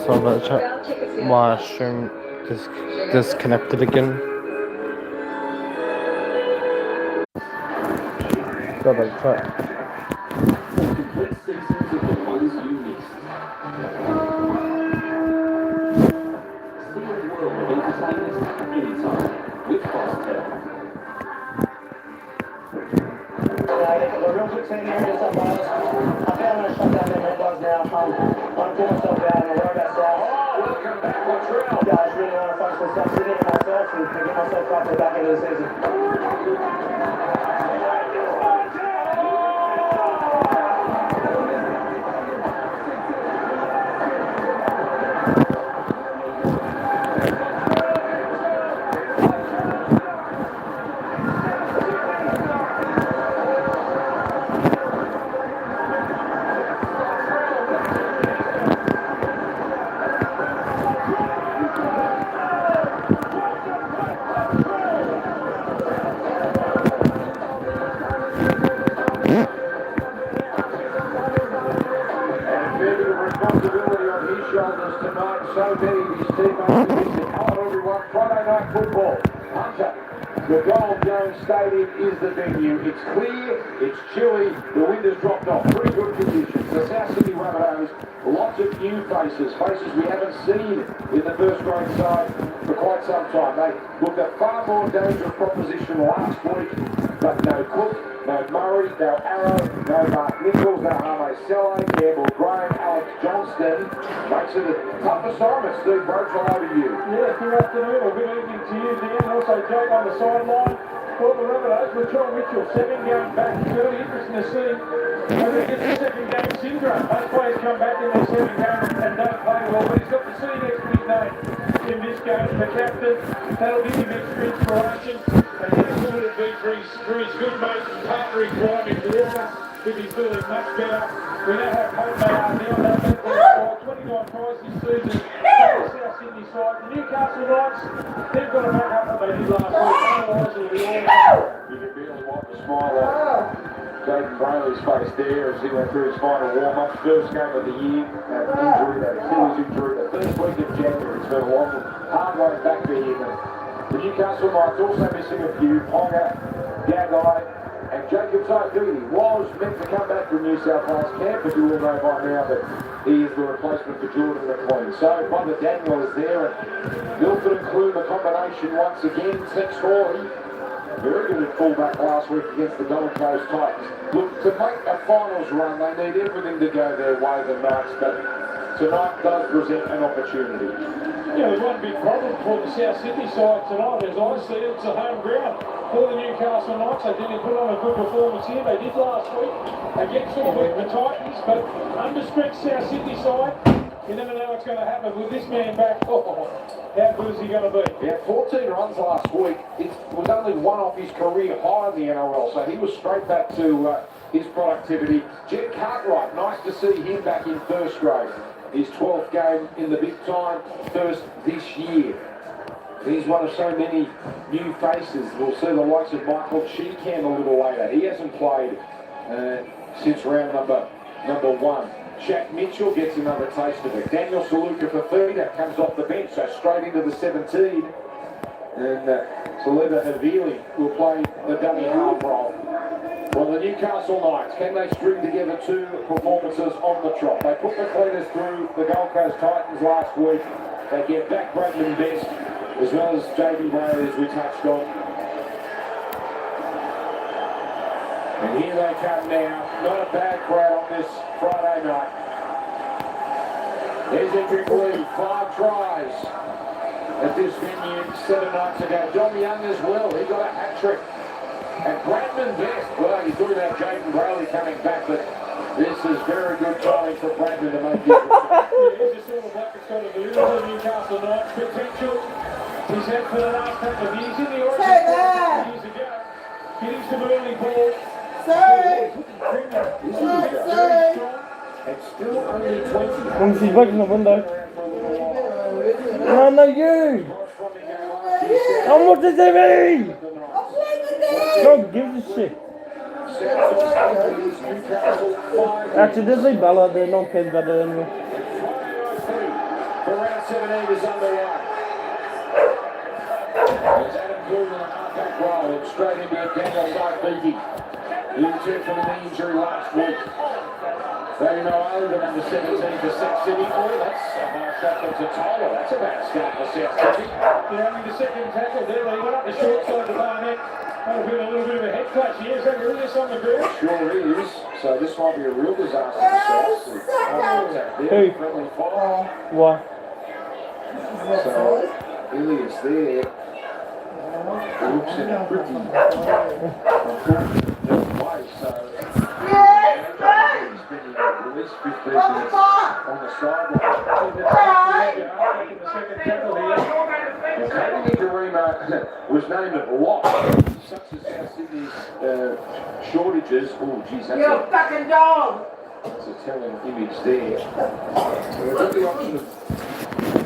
So my stream disconnected again. Double check. The Gold Jones Stadium is the venue. It's clear, it's chilly, the wind has dropped off. Very good conditions. The South Sydney Rabbitohs, lots of new faces we haven't seen in the first grade side for quite some time. They looked a far more dangerous proposition last week, but no Cook, no Murray, no Arrow, no Mark Nichols, no Harvey Sello, Campbell Graham, Alex Johnston. Makes it a tough assignment. Steve Broach, all over you. Yeah, good afternoon or good evening to you, Dan. And also Jake on the sideline. For the Rabbitohs, with John Mitchell, 7 games back. It's really interesting to see whether he gets the second game syndrome. Most players come back in their second game and don't play well, but he's got the C next to his name in this game. The captain, that'll give him extra inspiration. And he's good at beat for his good mate and partner in crime in Walker. He'll be feeling much better. We know how cold they are now. They've got 29 tries this season. South Sydney side. The Newcastle Knights, they've got to make up what they did last week. Otherwise, it'll be all. You can barely wipe the smile off Jaden Brayley's face there as he went through his final warm-up. First game of the year, that injury, that Achilles injury, the first week of January. It's been a long, hard road back for him. The Newcastle Knights also missing a few. Ponga, Gagai, and Jacob Taifidi was meant to come back from New South Wales camp, but you all know by now that he is the replacement for Jordan McLean. So Brother Daniel is there, and Milford and Clune, a combination once again. Tex Hawley, very good at fullback last week against the Gold Coast Titans. Look, to make a finals run, they need everything to go their way, the Knights, but tonight does present an opportunity. Yeah, there's one big problem for the South Sydney side tonight. As I see it, it's a home ground for the Newcastle Knights. They didn't put on a good performance here. They did last week against the Titans, but under-stretched South Sydney side, you never know what's going to happen with this man back. Oh, how good is he going to be? Yeah, 14 runs last week. It was only one off his career high in the NRL, so he was straight back to his productivity. Jet Cartwright, nice to see him back in first grade. His 12th game in the big time, first this year. He's one of so many new faces. We'll see the likes of Michael Cheekham a little later. He hasn't played since round number 1. Jack Mitchell gets another taste of it. Daniel Saluka Fafita comes off the bench, so straight into the 17. And Salida Havili will play the dummy half role. Well, the Newcastle Knights, can they string together 2 performances on the trot? They put the cleaners through the Gold Coast Titans last week. They get back Bradman Best, as well as Jaden Brayley, as we touched on. And here they come now. Not a bad crowd on this Friday night. There's Edric Lee, 5 tries at this venue 7 nights ago. Dom Young as well, he got a hat-trick. And Bradman Best, well, you threw that Jaden Brayley coming back, but this is very good timing for Bradman to make this. Here's the sort of black that's got to do. The Newcastle Knights potential. He's had for the last couple of years in the Origin years ago. Getting some early ball. And still only 20. Come see back in the window. No, you! How much is it, me? Don't give a shit. Actually, there's a Bella there, no kids better anyway. 17 is underway. There's Adam Gould in the halfback role and straight into it, Daniel Saifiki. He returned from a knee injury last week. They know over number 17 for South Sydney. Oh, that's a high shot from Totola. That's a bad start for South Sydney. Yeah, I mean, the second tackle there, they went up the short side of the Barnet. That'll be a little bit of a head clash here. Is that really on the ground? Sure is. So this might be a real disaster for South. Hey. Friendly fire. What? So Ilias there. Looks in a pretty way. So he's been at least 15 minutes on the sideline. In the second tackle here. Tony Garima was named at lock. Such as South Sydney's shortages. Oh, geez, that's You're a fucking dog! that's a telling image there. We've got the option of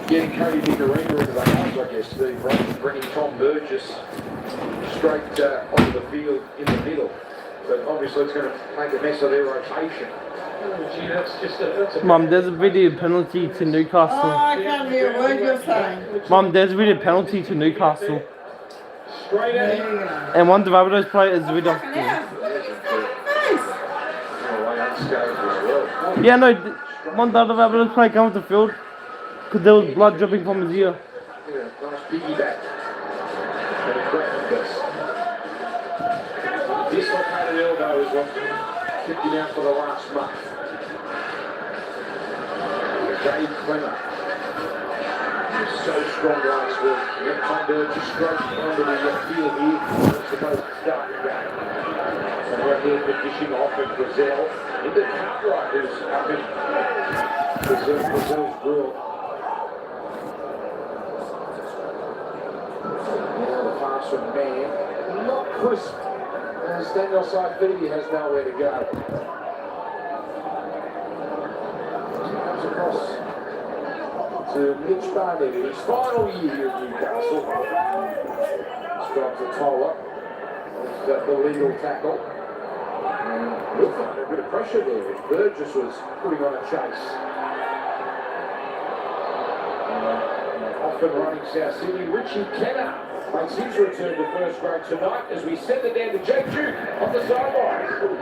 getting Cody Nicarima into the house, I guess, Steve, right? Bringing Tom Burgess straight onto the field in the middle. But obviously it's going to make a mess of their rotation. Oh, gee, that's a Mum, there's a video penalty to Oh, Newcastle. I can't hear a word you're saying. Mum, there's a video penalty to Newcastle. straight There at you him. go. And one of the Rabbitohs players is a video. Fucking hell. Away unscathed as well. Yeah, no, one of the other Rabbitohs player came off the field because there was blood dripping from his ear. Yeah, nice piggyback. And a great this. Dislocated elbow is what kept him out for the last month. Dave Clemmer was so strong last week. Yet Tom Burgess straight onto the field here. It's supposed to start the game. And right here for dishing off and Brazil. Into Cartwright, who's up in Brazil's grill. Now the pass from Man. Not crisp. As Daniel Saifidi has nowhere to go. Comes across to Mitch Barnett in his final year here at Newcastle. Strikes a Tola. That's the legal tackle. And looked like a bit of pressure there. Burgess was putting on a chase. Often running South Sydney. Richie Kenner makes his return to first grade tonight as we send it down to Jake Duke on the sidelines.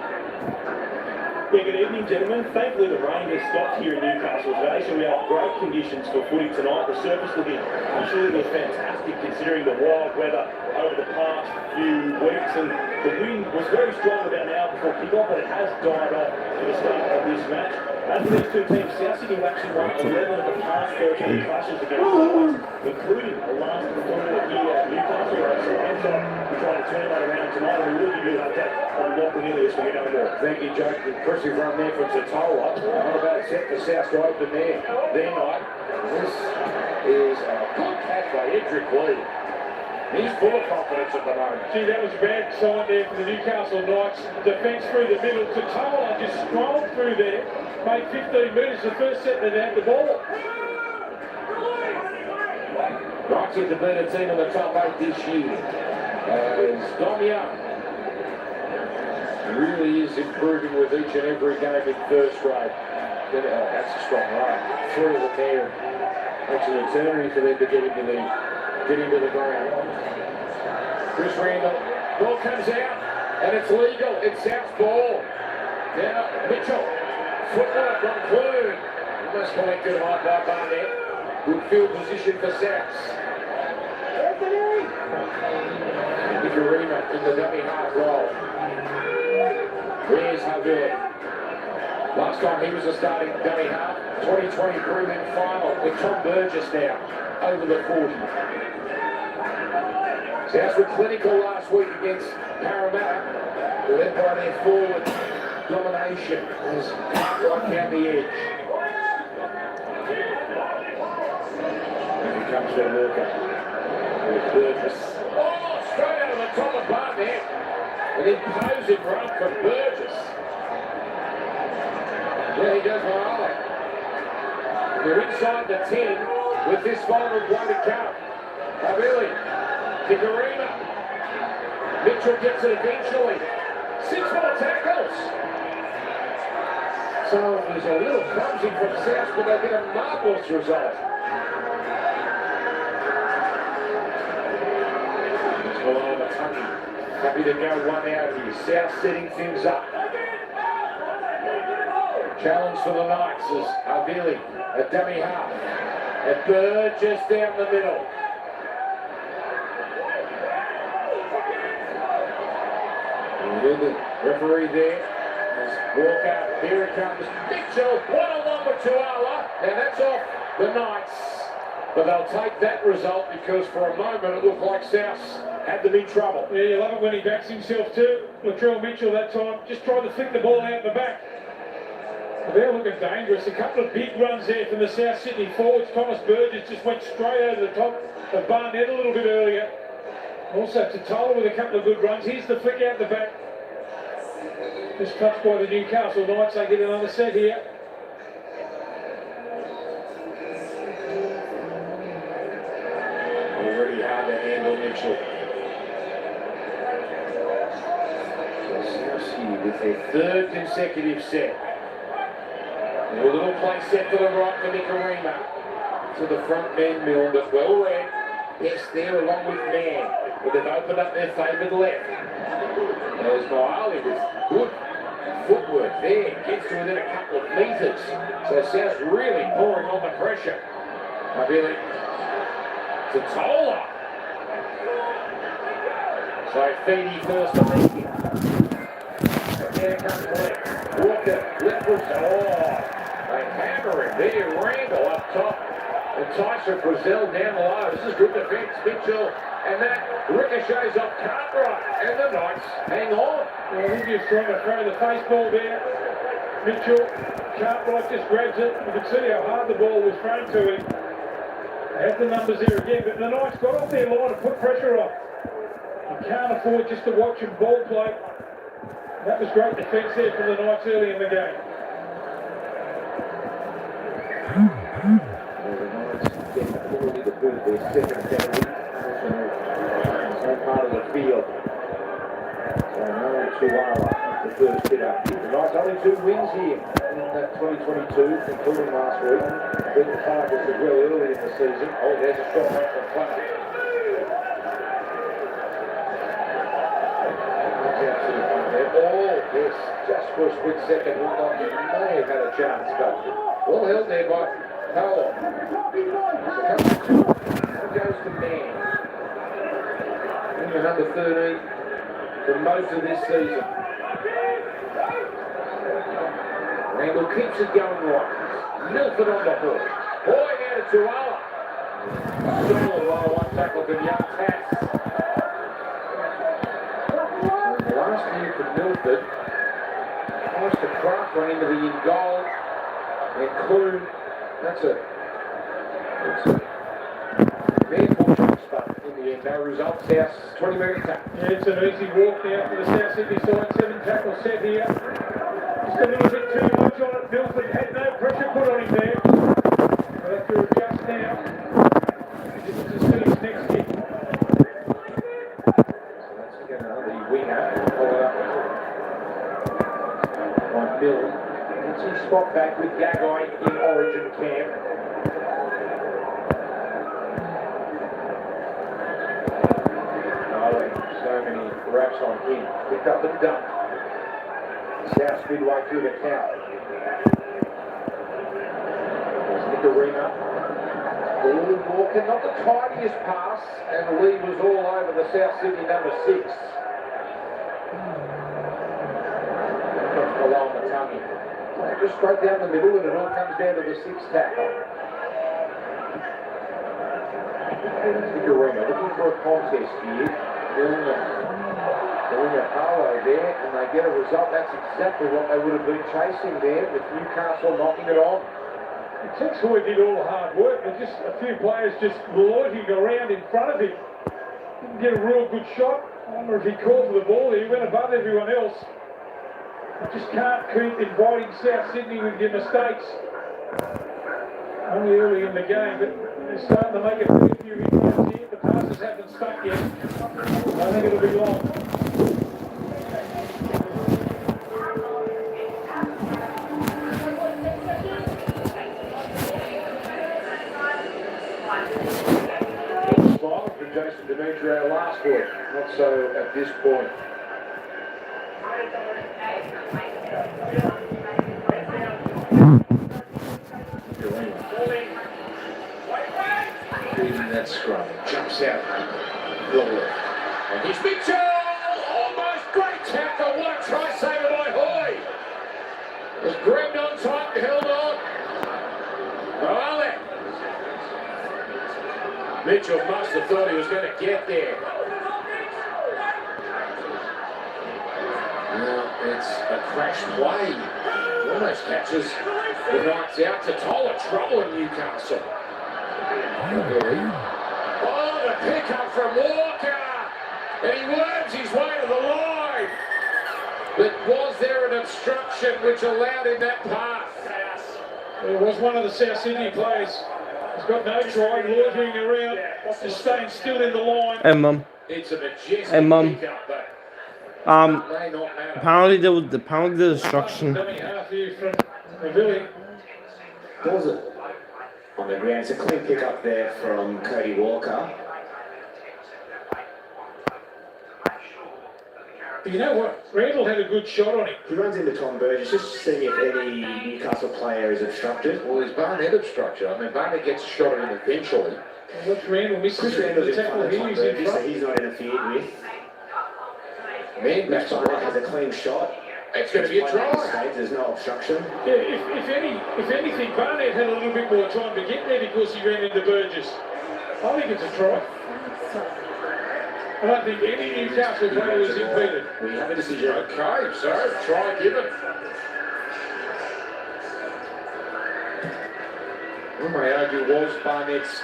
Yeah, good evening, gentlemen. Thankfully, the rain has stopped here in Newcastle today, so we have great conditions for footy tonight. The surface looking absolutely fantastic considering the wild weather over the past few weeks, and the wind was very strong about an hour before kickoff, but it has died off for the start of this match. As for these two teams, South Sydney have actually won 11 of the past 13 clashes against them, including the last performer here at Newcastle. So we're trying to turn that around tonight, and we will give you an update on what we're into this when we know more. Thank you, Jake. Impressive run there from Totola. Not a bad set for South to open their night. This is a good catch by Edric Lee. He's full of confidence at the moment. Gee, that was a bad sign there for the Newcastle Knights. Defence through the middle. Totola just scrolled through there. Made 15 metres the first set that they had the ball. Knights have been a team in the top 8 this year. As Domia really is improving with each and every game in first grade. That's a strong run. 3 of them there. It's an eternity for them to get into the ground. Chris Randall, ball comes out, and it's legal. It's South's ball. Now Mitchell, footwork on Clune. Almost collected high by Barnett. Good field position for South. Nicarima in the dummy half roll. Where's Havili? Last time he was a starting dummy half. 2020 prelim final with Tom Burgess now over the 40. South were clinical last week against Parramatta, led by their forward domination as Cartwright down the edge. And here comes their worker with Burgess. Oh, straight out of the top of Barnett. An imposing run from Burgess. There he goes, Morale. They're inside the 10 with this final one to come. Havili, Nicarima. Mitchell gets it eventually. 6 more tackles. So there's a little clumsy from South, but they get a marvellous result. Happy to go one out here. South setting things up. Challenge for the Knights is Avili, a dummy half. And Burgess down the middle. The referee there is Walker. Here it comes. Mitchell, one-on-one with Tuala. And that's off the Knights. But they'll take that result because for a moment it looked like South had them in trouble. Yeah, you love it when he backs himself too. Latrell Mitchell that time just tried to flick the ball out the back. They're looking dangerous. A couple of big runs there from the South Sydney forwards. Thomas Burgess just went straight over the top of Barnett a little bit earlier. Also Totola with a couple of good runs. Here's the flick out the back. Just touched by the Newcastle Knights. They get another set here. Already hard to handle Mitchell. So South Sydney with their third consecutive set. A little play set to the right for Nicarima. To the front men, Milne, but well read. Best there along with Mann. But they've opened up their favoured left. There's Miley with good footwork there. Gets to within a couple of metres. So South's really pouring on the pressure. Really to Tola. So Feedy first to make him. And there comes left. Walker, left foot. Oh. They hammer him there, Randall up top, and Tyson Brazil down low. This is good defence, Mitchell, and that ricochets off Cartwright, and the Knights hang on. Well, I think he was trying to throw the face ball there. Mitchell, Cartwright just grabs it. You can see how hard the ball was thrown to him. They have the numbers there again, but the Knights got off their line and put pressure on. You can't afford just to watch him ball play. That was great defence there from the Knights early in the game. The Knights get the ability to build their second penalty. Same part of the field. So no Tuala, the first hit up here. The Knights only 2 wins here in 2022, including last week. Beat the Tigers as well early in the season. Oh, there's a shot back from front. Oh, yes, just for a split second, looked like he may have had a chance, but well held there by Powell. That goes to Mann. Number 13 for most of this season. Randall keeps it going right. Milford on the ball. Boy out of Tuala. Still a low one tackle to young Tass. The last year for Milford. Tries to craft one into the in goal. And Clune, that's a very fortunate stuff in the end. No result. South 20-metre attack. Yeah, it's an easy walk now for the South Sydney side. 7 tackle set here. Just a little bit too much on it. Milford had no pressure put on him there. They'll have to adjust now. This is the City's next hit. So that's again another winger. Followed up by Mill. Gets his spot back with Gagai in Origin camp. So many raps on him. Picked up and dunk. South midway through the count. There's Nicarima. Walker, not the tidiest pass, and the lead was all over the South Sydney number 6. Comes below on the tummy. Just straight down the middle, and it all comes down to the 6th tackle. Nicarima looking for a contest here. Doing a Harlow there, and they get a result. That's exactly what they would have been chasing there, with Newcastle knocking it on. Texoy did all the hard work, but just a few players just loitering around in front of him. Didn't get a real good shot. I wonder if he called for the ball. He went above everyone else. You just can't keep inviting South Sydney with your mistakes. Only early in the game, but they're starting to make a few inroads here. The passes haven't stuck yet. I think it'll be long. Smile from Jason Demetrio last week. Not so at this point. Reading that scrum. Jumps out. And he's Mitchell! Almost great tackle. What a try saver by Hoy. Was grabbed on top, held on. Alec. Mitchell must have thought he was going to get there. Now it's a crash play. Almost catches the Knights out to Toller. Trouble in Newcastle. Oh, the pickup from Walker. And he worms his way to the line. But was there an obstruction which allowed him that pass? It was one of the South Sydney players. He's got no try, loitering around, just staying still in the line. Hey, Mum. It's a majestic Hey, Mum. pickup, but may not matter. Apparently there was the destruction. Coming half here from the Billy. Was it on the ground? It's a clean pick up there from Cody Walker. But you know what? Randall had a good shot on him. He runs into Tom Burgess, just seeing if any Newcastle player is obstructed. Well, there's Barnett obstruction. I mean, Barnett gets shot at him eventually. What's Randall missing? Chris Randall's The in front tackle of here, Tom he's in Burgess, so front. he's not interfered with. Man, Mitch that's Barnett has a clean shot. It's going to be a try. There's no obstruction. Yeah, if anything, Barnett had a little bit more time to get there because he ran into Burgess. I think it's a try. I don't think any Newcastle player was impeded. We have a decision. Okay, so try given. One may argue was Barnett's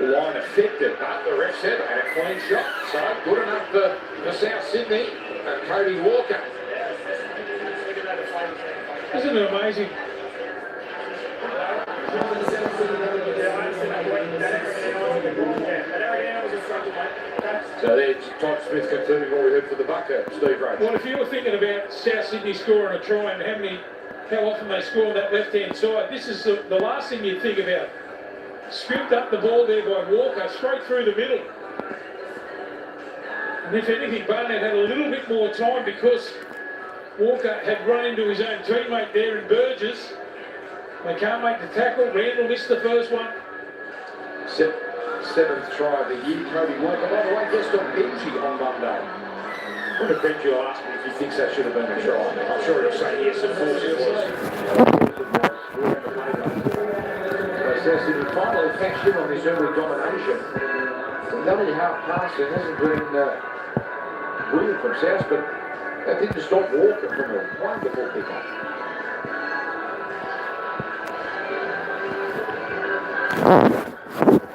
line affected, but the ref said had a clean shot. So good enough for South Sydney and Cody Walker. Isn't it amazing? So there's Todd Smith confirming what we heard for the Bucker, Steve Roach. Well, if you were thinking about South Sydney scoring a try and how often they score on that left-hand side, this is the last thing you'd think about. Scooped up the ball there by Walker, straight through the middle. And if anything, Barnett had a little bit more time because Walker had run into his own teammate there in Burgess. They can't make the tackle. Randall missed the first one. Seventh try of the year, Cody Walker. By the way, guest on Benji on Monday. What if Benji will ask me if he thinks that should have been a try? I'm sure he'll say yes, of course it was. So Sydney finally cashed in on this early domination. Lovely half passing hasn't been brilliant from South, but that didn't stop Walker from a wonderful pickup.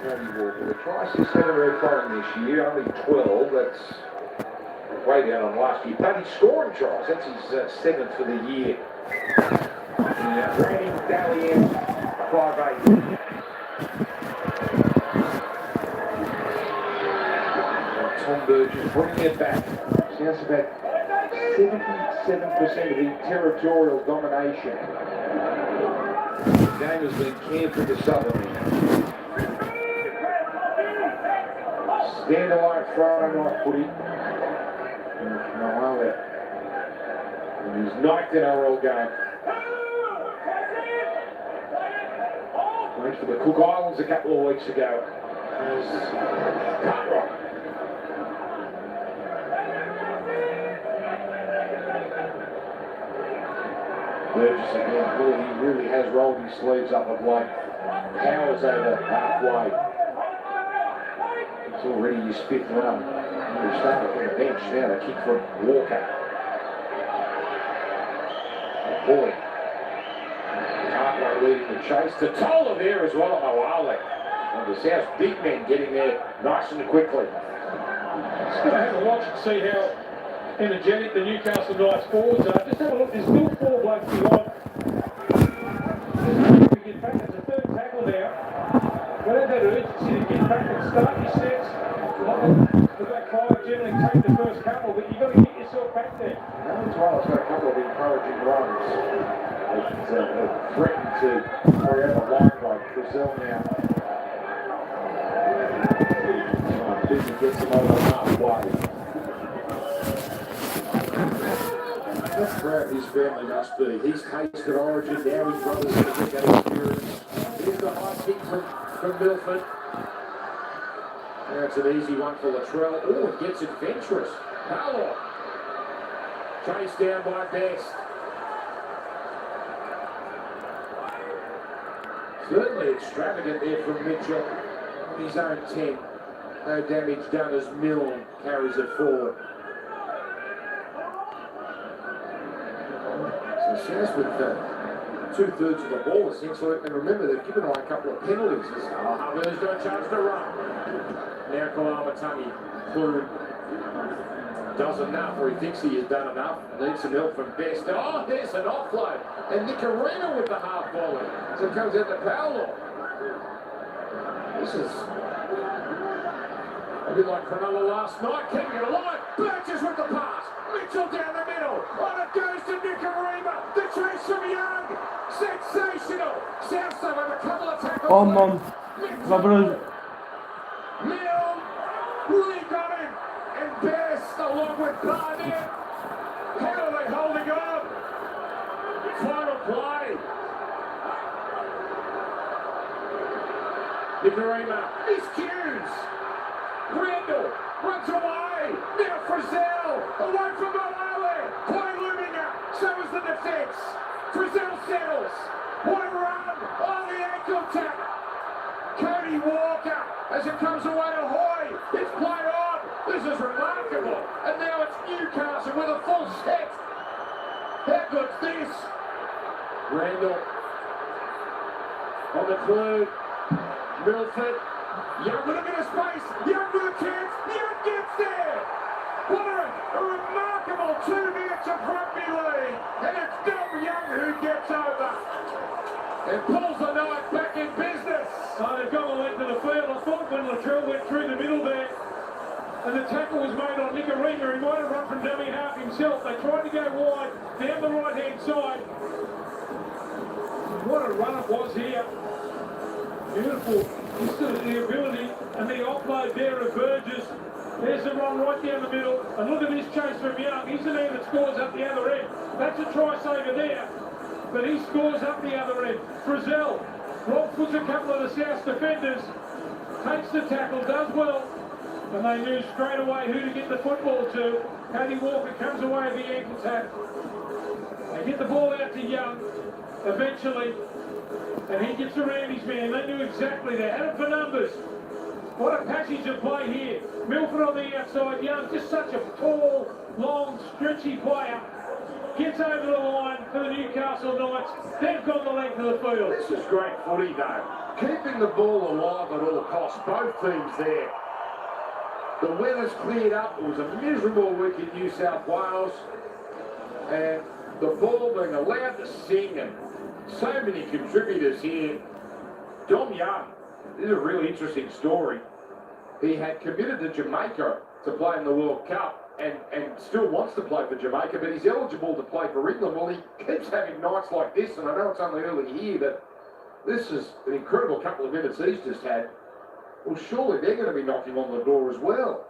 Cody Walker, the tries he's had very foreign this year, only 12, that's way down on last year. But he's scoring tries, that's his seventh for the year. Brandon Dalian, 5'8". Tom Burgess bringing it back. Sounds about 77% of the territorial domination. The game has been carefree to Southern. Stand alone Friday night footy. And his ninth NRL game. Went for the Cook Islands a couple of weeks ago. Cartwright. Burgess again, boy, he really has rolled his sleeves up of late. Powers over halfway. It's already his fifth run. He's starting from the bench now, the kick from Walker. Boy. Cartwright leading the chase. To Toller there as well, Moale. And the South big men getting there nice and quickly. Just going to have a watch and see how energetic the Newcastle Knights forwards are. Just have a look, there's still four blokes behind. To get back, it's a third tackle now. Don't have that urgency to get back and start your sets. The back five generally take the first couple, but you've got to get yourself back there. That's right, it's got a couple of encouraging runs. It's threatened to carry out a line by Brazil now. big that gets him over halfway. How proud his family must be. He's tasted Origin, now his brother's going to get that experience. Here's the high kick from Milford. Now it's an easy one for Latrell. Oh, it gets adventurous. Carlock. Chased down by Best. Certainly extravagant there from Mitchell on his own 10. No damage done as Milne carries it forward. So South with 2/3 of the ball essentially, and remember they've given away a couple of penalties. There's no chance to run. Now Kalamatangi, Clune does enough, or he thinks he has done enough. Needs some help from Best. Oh, there's an offload. And Nicarena with the half volley. So it comes out to Powell. This is a bit like Cronulla last night. Keeping it alive. Burgess with the pass. Mitchell down the middle. On it goes to Nicarena. The chase from Young. Sensational. Southside with a couple of tackles. Oh, Mum. Rabbitohs. Milne. Really got him. And Best along with Barnett. How are they holding on? Final play. Nicarena. His cues. Randall runs away. Now Frizzell. Away from Malale. Play looming up. So is the defence. Frizzell settles. What a run. On the ankle tap. Cody Walker as it comes away to Hoy. It's played on. This is remarkable. And now it's Newcastle with a full set. How good's this? Randall on the clue. Milford. Young with a bit of space. Young with a chance. Young gets there. What a remarkable 2 minutes of rugby league. And it's Dom Young who gets over. And pulls the knife back in business. They've gone the length of the field. I thought when Latrell went through the middle there and the tackle was made on Nicarena, he might have run from dummy half himself. They tried to go wide down the right-hand side. What a run it was here. Beautiful. The ability and the offload there of Burgess. There's the run right down the middle. And look at this chase from Young. He's the man that scores up the other end. That's a try saver there. But he scores up the other end. Frizzell. Rob puts a couple of the South defenders. Takes the tackle. Does well. And they knew straight away who to get the football to. Cody Walker comes away with the ankle tap. They get the ball out to Young. Eventually. And he gets around his man. They knew exactly that. Had it for numbers. What a passage of play here. Milford on the outside. Young, just such a tall, long, stretchy player. Gets over the line for the Newcastle Knights. They've got the length of the field. This is great footy, though. Keeping the ball alive at all costs. Both teams there. The weather's cleared up. It was a miserable week in New South Wales. And the ball being allowed to sing, and so many contributors here. Dom Young, this is a really interesting story. He had committed to Jamaica to play in the World Cup and still wants to play for Jamaica, but he's eligible to play for England. Well, he keeps having nights like this, and I know it's only early here, but this is an incredible couple of minutes he's just had. Well, surely they're going to be knocking on the door as well.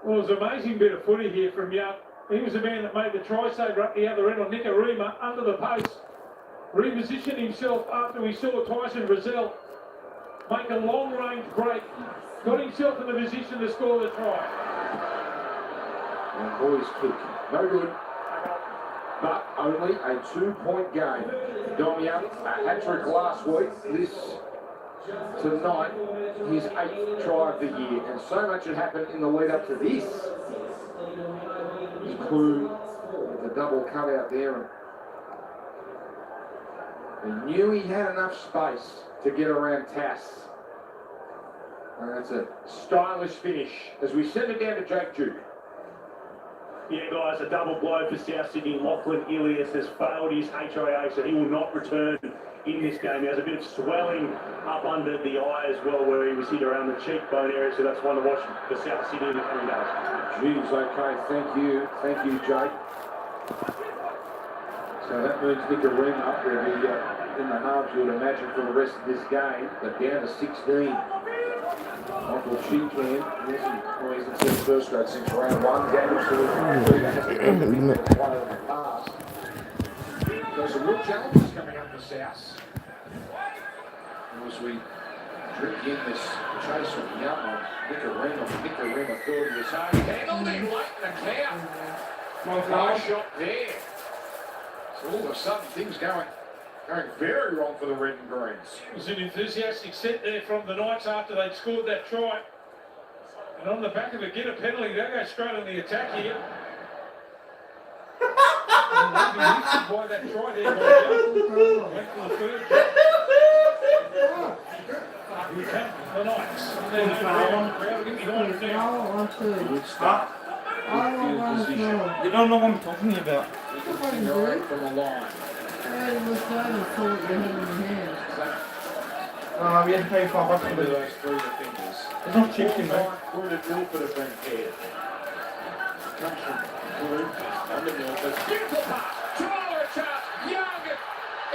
Well, it was an amazing bit of footy here from Young. He was the man that made the try saver up the other end on Nicarena under the post. Repositioned himself after we saw Tyson Frizzell make a long-range break. Got himself in the position to score the try. And boys kick. No good. But only a 2-point game. Dom Young, a hat-trick last week. This tonight, his 8th try of the year. And so much had happened in the lead up to this. Clue, the double cut out there. And knew he had enough space to get around Tass. And that's a stylish finish as we send it down to Jake Duke. Yeah, guys, a double blow for South Sydney. Lachlan Ilias has failed his HIA, so he will not return in this game. He has a bit of swelling up under the eye as well, where he was hit around the cheekbone area, so that's one to watch for South Sydney in the coming days. Geez, okay, thank you, Jake. So that moves Nicarena will be in the halves, you would imagine, for the rest of this game, but down to 16. Michael Cheekin, he's in first grade since round one. Daniel one of the past. There's some real challenges coming up the south. As we drip in this chase from Young on Nicarima 30 was home. Penalty late in the count. No shot there. So all of a sudden things going very wrong for the red and greens. It was an enthusiastic set there from the Knights after they'd scored that try. And on the back of it, get a penalty, they go straight on the attack here. And they'll be lifted by that try there by Young. Went for the third. Here come the Knights. And then they crowd get behind it now. Good start. Good position. You don't know what I'm talking about. Right from the line. We had to pay for Under hospital. those three defenders. It's not chicken, mate. Wounded Milford have been paired. Comes from Blue, under Milford. Beautiful pass. Try attack. Young.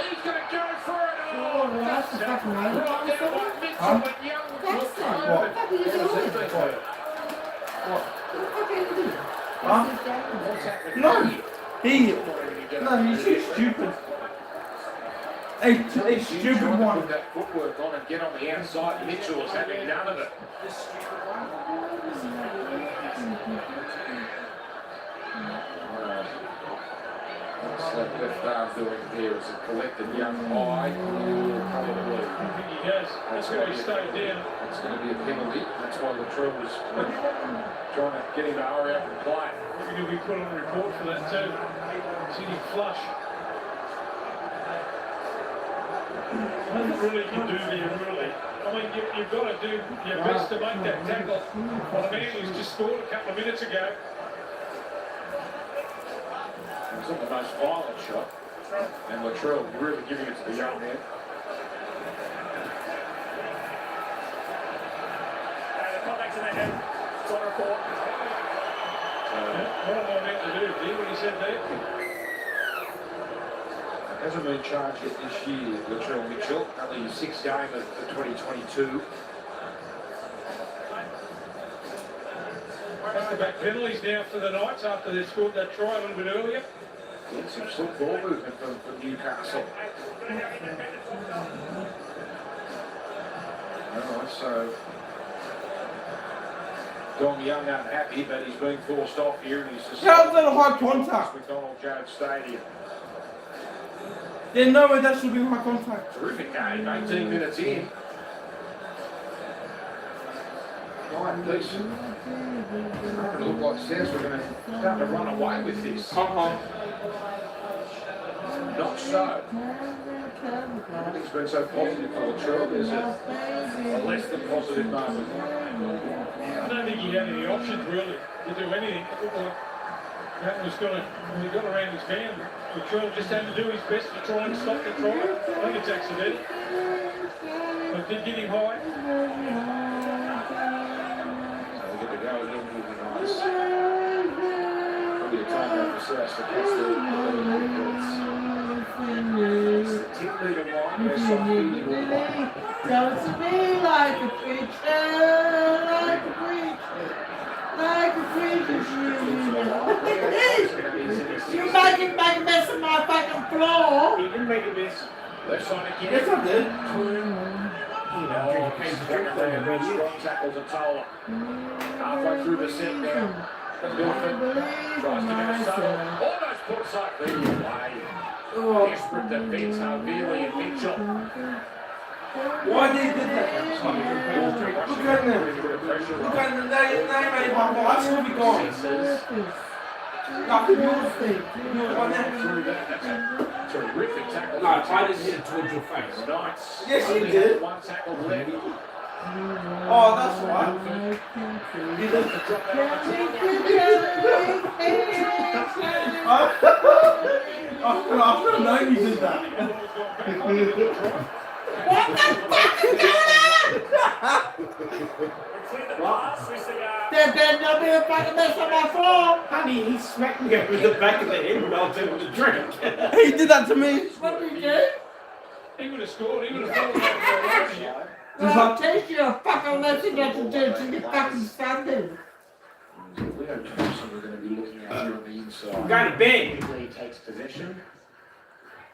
He's going to go for it. Oh, that's the fucking right. Right there by Mitchell, but Young looks What? open. What? Huh? What's happening? No, he's too stupid. A stupid one. Put that footwork on and get on the outside. Mitchell is having none of it. What's that left arm doing here? Is it collected Young high? Probably. I think he has. That's why he stayed down. It's going to be a penalty. That's why Latrell was trying to get him to hurry up and play. I think he'll be put on report for that too. See him flush. Nothing really you can do there, really. I mean, you've got to do your best to make that tackle on a man who's just scored a couple of minutes ago. It's not the most violent shot. And Latrell really giving it to the young man. Contacts in their head. It's on report. What am I meant to do? Do what he said there? Hasn't been charged yet this year, Latrell Mitchell. Only 6 game of the 2022. Back penalties now for the Knights after they scored that try a little bit earlier. Get some slick ball movement from Newcastle. Alright, so Dom Young unhappy, but he's being forced off here and he's just How's that a high contact? McDonald Jones Stadium. There's no way that should be high contact. Terrific game, 18 minutes in. Quite decent. It's not going to look like South we're going to start to run away with this. Not so. Everything's been so positive for Latrell. There's a less than positive moment. I don't think he had any options really to do anything. That was going to, when he got around his man, Latrell just had to do his best to try and stop the try. I think it's accidental. But did get him high. So we get to go again, would be nice. Probably a time for South to catch the it's the 10 metre line where soft feeding will play. Don't be like a preacher, like a preacher, like a preacher. You make a mess of my fucking floor. He didn't make a miss. Left side again. Yes, I did. Strong tackles and Tola. Halfway through the set now. Milford tries to get a shuttle. Almost puts up the away. Desperate defence, Harvey and Mitchell. Why they did that? Look at them. Look at them. They made my ball. I should be gone. Nothing Through that, that's a terrific tackle. No, I didn't hit it towards your face. Nice. Yes, you Only did. had one tackle left. Oh, that's right. He left the drop I should have known you did that. What the fuck is that? There better not be a fucking mess on my floor. Honey, he smacked me over the back of the head when I was able to drink. He did that to me. What did you do? He would have scored. He would have fallen over the line here. Well, I'll teach you a fucking lesson not to do to your fucking standard. Leo Thompson we're going to be looking at here on the inside. Go to bed. Quickly takes possession.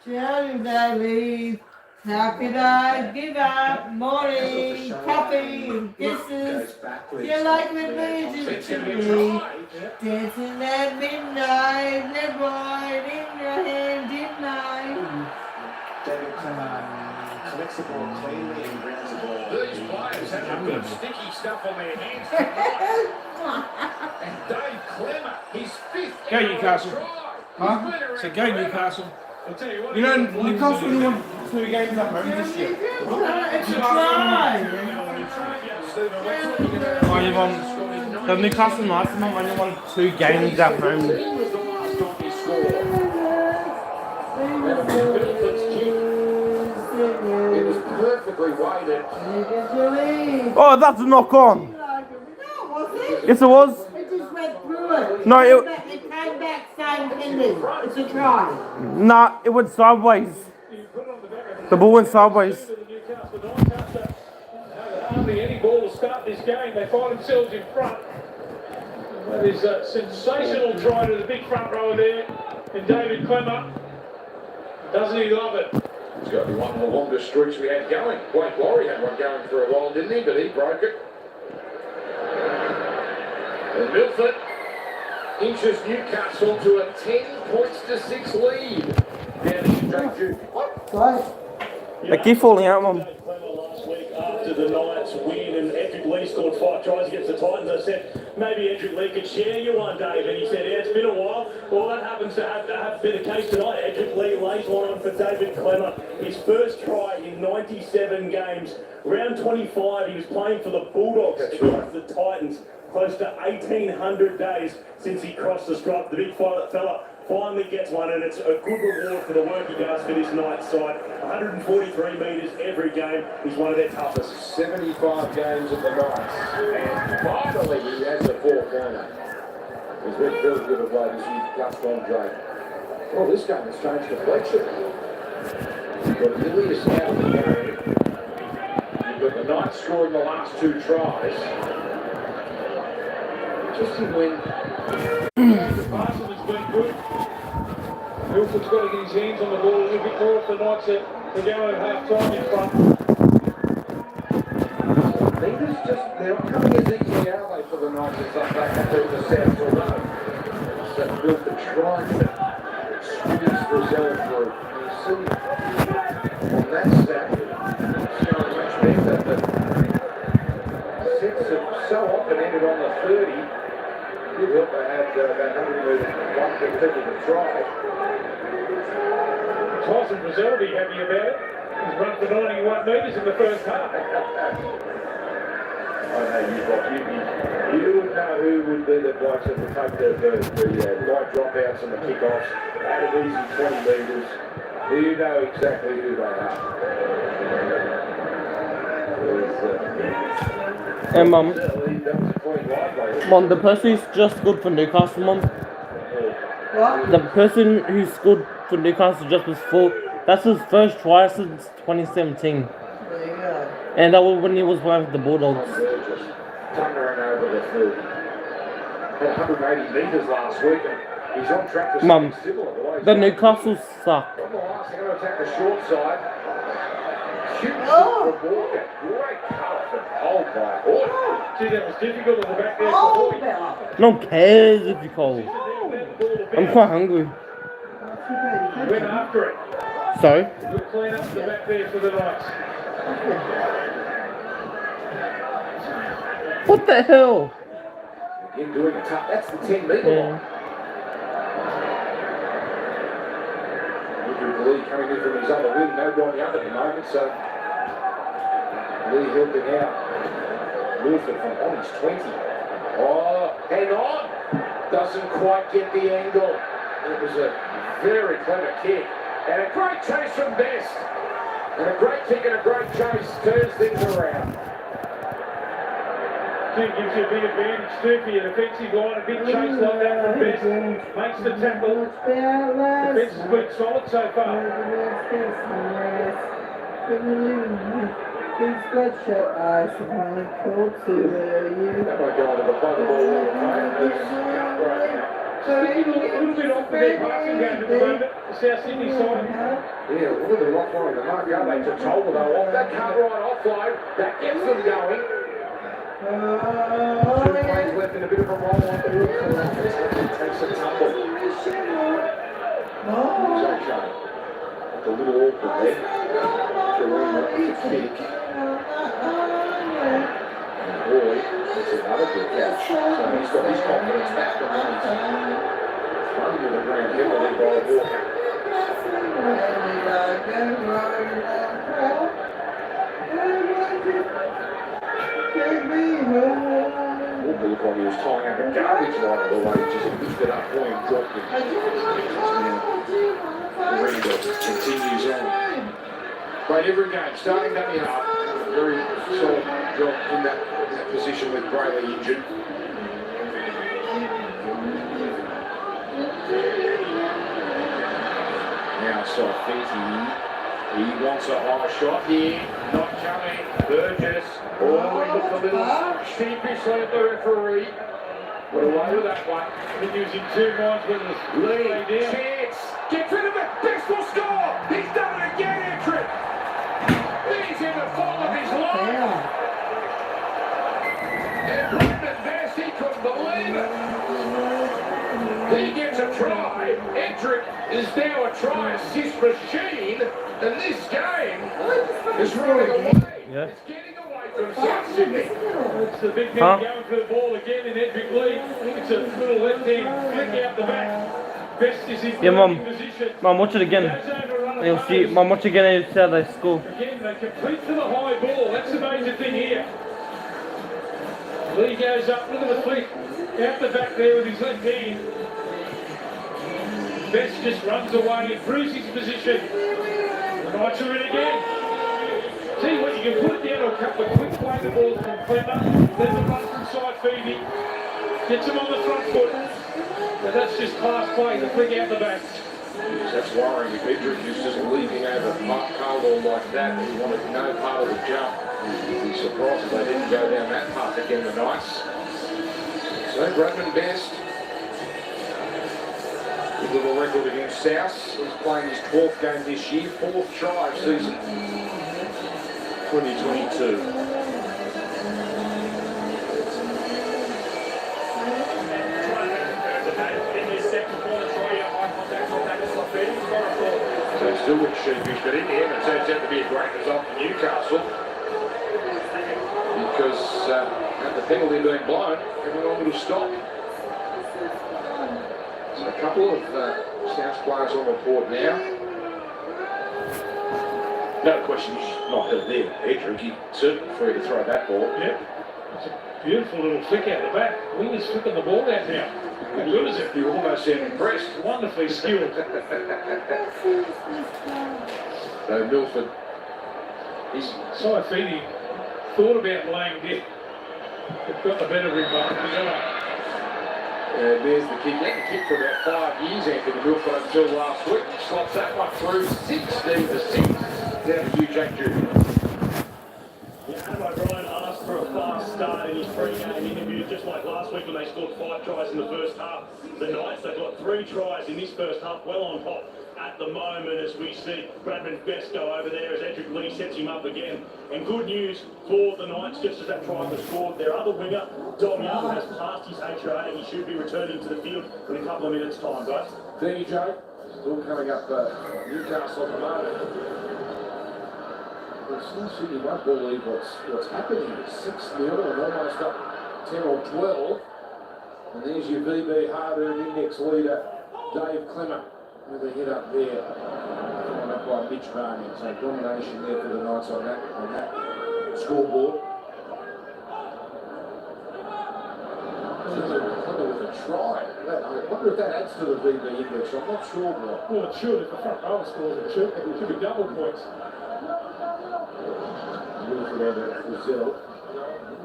Johnny Daly, how could I give up morning coffee and kisses? You like the music to me, dancing at midnight, left right in your hand, didn't I? David collects the ball cleanly and grounds the ball. These players have a bit of sticky stuff on their hands tonight. And Dave Clemmer, his fifth Go Newcastle. try. Huh? So go Newcastle. I'll tell you what. You know, Newcastle only won 2 games at home this year. It's a try. Only won. The Newcastle Knights have only won 2 games at home. He was the last time he scored. Milford's kick. It was perfectly weighted. Oh, that's a knock on. Yes, it was. It just went through it. No, It came back saying pending. It's a try. Nah, it went sideways. The ball went sideways. Hardly any ball to start this game. They find themselves in front. That is a sensational try to the big front rower there. And David Clemmer. Doesn't he love it? It's got to be one of the longest streaks we had going. Blake Laurie had one going for a while, didn't he? But he broke it. And Milford inches Newcastle to a 10-6 lead. Down to Drake Duke. They keep falling out, Mum. Dave Clemmer last week after the Knights win and Edric Lee scored 5 tries against the Titans. I said, maybe Edric Lee could share you one, Dave. And he said, yeah, it's been a while. Well, that happens to have been the case tonight. Edric Lee lays one on for David Clemmer. His first try in 97 games. Round 25, he was playing for the Bulldogs against the Titans. Close to 1,800 days since he crossed the stripe. The big fella finally gets one, and it's a good reward for the work he does for this Knights side. 143 metres every game. He's one of their toughest. 75 games at the Knights. And finally he has a 4-pointer. He's been very good at late as he's Gaston Drake. Well, this game has changed complexion. You've got Ilias out of the game. You've got the Knights scoring the last 2 tries. Just when The passing has been good. Milford's got to get his hands on the ball a little bit more if the Knights are going at half time in front. Leaders they're not coming as easy, are they, for the Knights as they back up to the south below. So Milford trying to squeeze Brazil through. You see, on that stat, showing much better, but sets have so often ended on the 30. Good help they had about 101 people to try. Tyson Brazil will be happy about it. He's run for 91 metres in the first half. I know you would know who would be the blokes that would take the light dropouts and the kickoffs at an easy 20 metres. You know exactly who they are. And Mum, That was a clean line, mate. Mum, the person who's just scored for Newcastle, Mum. What? The person who scored for Newcastle just was full. That's his first try since 2017. There you go. And that was when he was playing with the Bulldogs. Just thundering over the 30. Had 180 metres last week, and he's on track for Mum, something similar. The way he's the going. Newcastle suck. On the last, they're going to attack the short side. Huge Oh. for Walker. Great cut from Hull by Orton. Gee, that was difficult at the back there for Oh, Hoy. Bella. No one cares if you're cold. I'm quite hungry. Went after it. So? Good clean up the back there for the Knights. What the hell? Him doing a tough. That's the 10-metre line. Lee coming in from his other wing, no Donny up at the moment, so Lee helping out. Milford from on his 20. Oh, hang on! Doesn't quite get the angle. It was a very clever kick. And a great chase from Best. And a great kick and a great chase turns things around. Gives you a big advantage too for your defensive line. A big chase like that from Best makes the tackle. Defence has been solid so far. Big sweatshirt, I suppose, cold to you. That might go into the ball A little bit off with their passing game at the moment, the South Sydney side. Yeah, look at the offline, the mark out, they took hold of that off. That Cartwright offload, that gets them going. Two plays left in a bit of a roll on the field. Takes a tumble. It's okay. It's a little awkward there. It's a kick. And boy, it's another good catch. So he's got his confidence back behind him. Thrown to the ground heavily by Walker. Walker looked like he was tying up a garbage line the way he just lifted up boy and dropped it. Randall continues on. Played every game, starting dummy half. Very solid job in that position with Brayley injured. Now Saifiti, he wants a high shot here, not coming. Burgess, oh, he looked a little sheepishly at the referee. Got away with that one. Been using 2 minds when the Lee, down. chance, gets rid of it, Best will score! He's done it again, Entry! He's in the fall of his life! And Brendan Best, he couldn't believe it! He gets a try. Edric is now a try assist machine, and this game is running away. Yeah. It's getting away from South Sydney. It's a big man going for the ball again in Edric Lee. It's a little left-hand flick out the back. Best is in position. Mum, watch it again. And you'll see, Mum, watch again and you'll see how they score. Again, they complete to the high ball. That's the major thing here. Lee goes up, look at the flick. Out the back there with his left hand. Best just runs away, improves his position. The Knights are in again. See what you can put it down to a couple of quick play the balls from Clemmer. Then the run from Saifiti. Gets him on the front foot. And that's just class play, the flick out the back. That's worrying. If Edric is just leaping over Mark Carwell like that, and he wanted no part of the jump, he'd be surprised if they didn't go down that path again, the Knights. So Bradman Best, good little record against South. He's playing his 12th game this year, 4th try of season 2022. So still looks sheepish, but in the end it turns out to be a great result for Newcastle because at the penalty being blown, everyone would have stopped. So a couple of South players on report now. No question he's not held there. Edric, he's certainly free to throw that ball. Yep. It's a beautiful little flick out the back. Wingers flicking the ball out now. How good is it? You almost sound impressed. Wonderfully skilled. So Milford, he's Saifiti thought about laying dead. But got the better of him. and there's the kick. That kick for about 5 years after Milford until last week. He slots that one through 16-6. Down to you, Jack Jr. Adam O'Brien asked for a fast start in his pre-game interview, just like last week when they scored 5 tries in the first half. The Knights, they've got 3 tries in this first half, well on top at the moment as we see Bradman Best go over there as Edric Lee sets him up again. And good news for the Knights, just as that try was scored, their other winger, Dom Young, has passed his HRA and he should be returning to the field in a couple of minutes' time, guys. Thank you, Joe. Still coming up Newcastle at the moment. South Sydney won't believe what's happening. It's 6-0 and almost up 10 or 12. And there's your VB hard-earned index leader, Dave Clemmer, with a hit up there. Coming up by Mitch Barney. So domination there for the Knights on that scoreboard. Clemmer with a try. I wonder if that adds to the VB index. I'm not sure, bro. Well, it should. If the front row scores, it should be double points. Wilford over Brazil.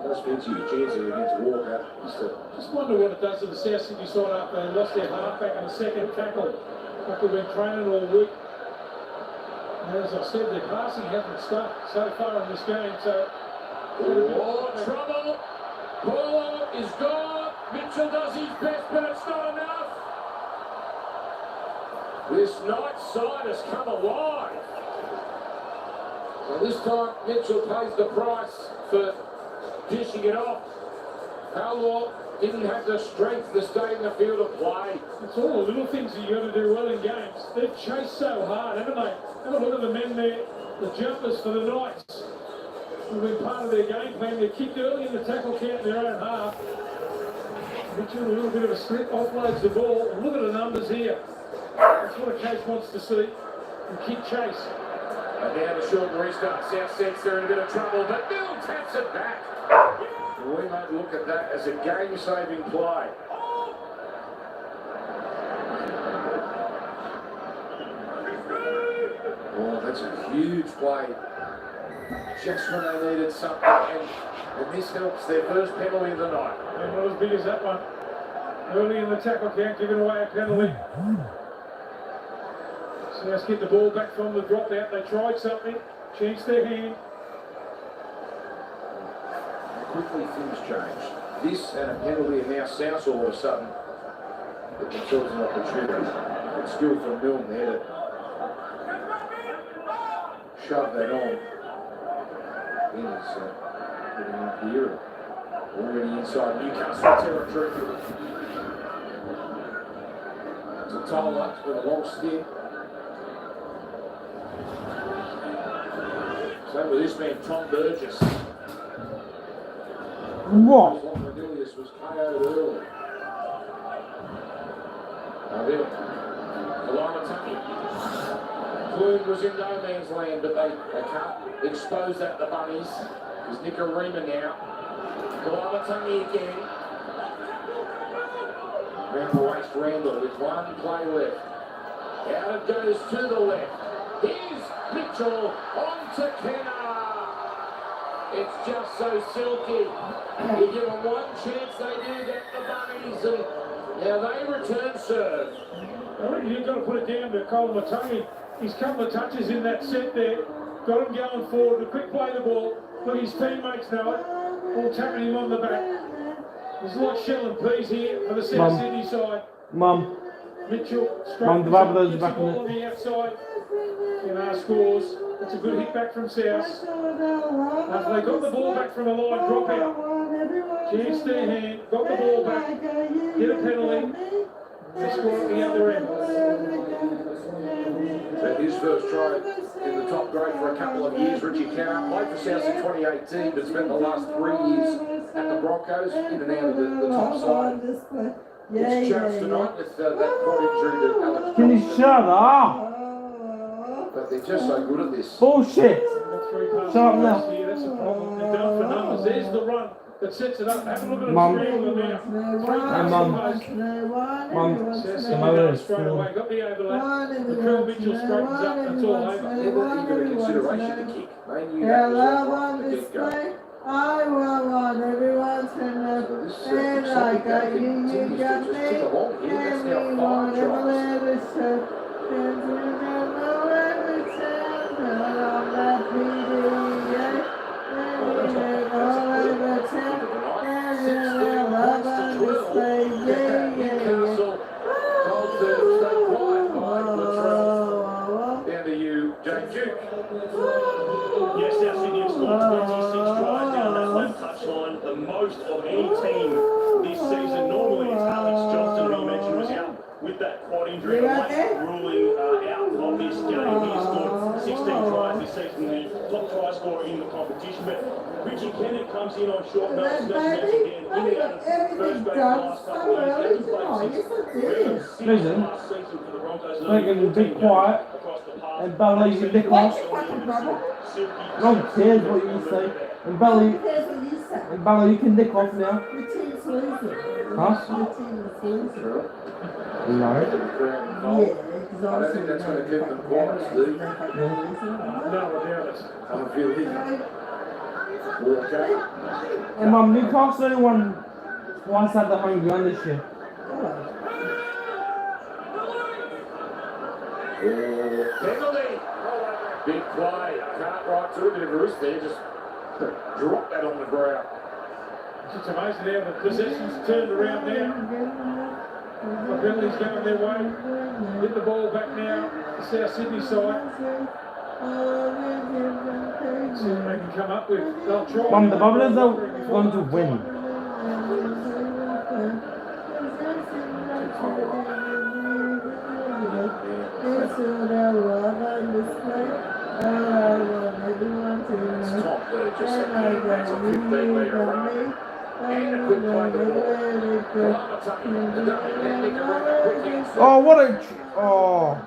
That's fancy your chances against Walker. Just wonder what it does to the South Sydney side after they lost their halfback in the second tackle. Like they've been training all week. As I said, the passing hasn't stuck so far in this game, so... Oh, trouble! Paulo is gone. Mitchell does his best, but it's not enough. This night side has come alive. So this time, Mitchell pays the price for dishing it off. Paulo didn't have the strength to stay in the field of play. It's all the little things that you got to do well in games. They've chased so hard, haven't they? Have a look at the men there, the jumpers for the Knights. Who've been part of their game plan. They kicked early in the tackle count in their own half. Mitchell a little bit of a slip, offloads the ball. And look at the numbers here. That's what a coach wants to see. And kick chase. And now the short restart. South Sets they're in a bit of trouble, but Bill taps it back. We might look at that as a game-saving play. Oh, that's a huge play. Just when they needed something, and this helps their first penalty of the night. And not as big as that one. Early in the tackle count, giving away a penalty. So let's get the ball back from the drop out. They tried something, changed their hand. Quickly things change. This and a penalty, and now South all of a sudden get themselves an opportunity. It's skill from Milne there to shove that on. He's getting in here, already inside Newcastle territory. Totola with a long stick. So with this man, Tom Burgess. What? Cornelius was KO'd early. Clune was in no man's land, but they can't expose that to bunnies. There's Nicarima now. Kalawatangi again. Round the waist, Randall with one play left. Out it goes to the left. Here's Mitchell on to Kenner. It's just so silky. You give them one chance, they do get the bunnies, and now they return serve. I reckon you've got to put it down to Kalawatangi. He's a couple of touches in that set there. Got him going forward. The quick play the ball. Look, his teammates know it. All tapping him on the back. There's a lot of shell and peas here for the South Sydney side. Mum. Mitchell Mum, the gets back the ball on the outside. Scores. It's a good hit back from South. After they got the ball back from a line drop out. Chance their hand. Got the ball back. Hit a penalty. They score at the other end. So his first try in the top grade for a couple of years. Richie Kenner played for South in 2018, but spent the last 3 years at the Broncos, in and out of the top side. It's chaps tonight with that quad injury to Alex. Can you shut up? But they're just so good at this. Bullshit. Shut up now. That's a problem. They're done for numbers. There's the run that sets it up. Have a look at them Mum. scrambling now. Hey, Mum. Mum. South Come over straight here. away. Got the overlap. The curl Mitchell straightens up. That's all over. Never even a consideration to kick. They knew that Hello was on right from the get-go. display. I want everyone to know. And I got you, you got me. And we won't ever let it show. And we never ever tell. But on that PDA. And we never ever tell. And we'll love on display. Yeah, yeah, Newcastle, Goldberg, stay quiet by Latrell. Down to you, Jane Duke. Yes, South Sydney have scored 26 tries down that left touchline, the most of any team this season. Normally it's Alex Johnston, who you mentioned was out with that quad injury, and late ruling out of this game. He scored 16 tries this season, the top try scorer in the competition. But Richie Kennett comes in on short notice, again, in and out of first grade the last couple of years. He played since Listen. last season for the Broncos. Make it a bit quiet. And Bella, you can dick off. No one cares what you say. And Bella, you can dick off now. The team's losing. Huh? The team's losing. No. Yeah, because I don't think that's going to keep them quiet, Steve. No, I doubt it. I feel he okay. And Mum, Newcastle only won twice at the home ground this year. Penalty. Big play. Cartwright took a bit of a risk there. Just dropped that on the ground. It's amazing how the possession's turned around now. The penalties going their way. Get the ball back now. The South Sydney side. See what they can come up with. They'll try. Mom, the Bubblers are going to win. Oh, what a... Oh.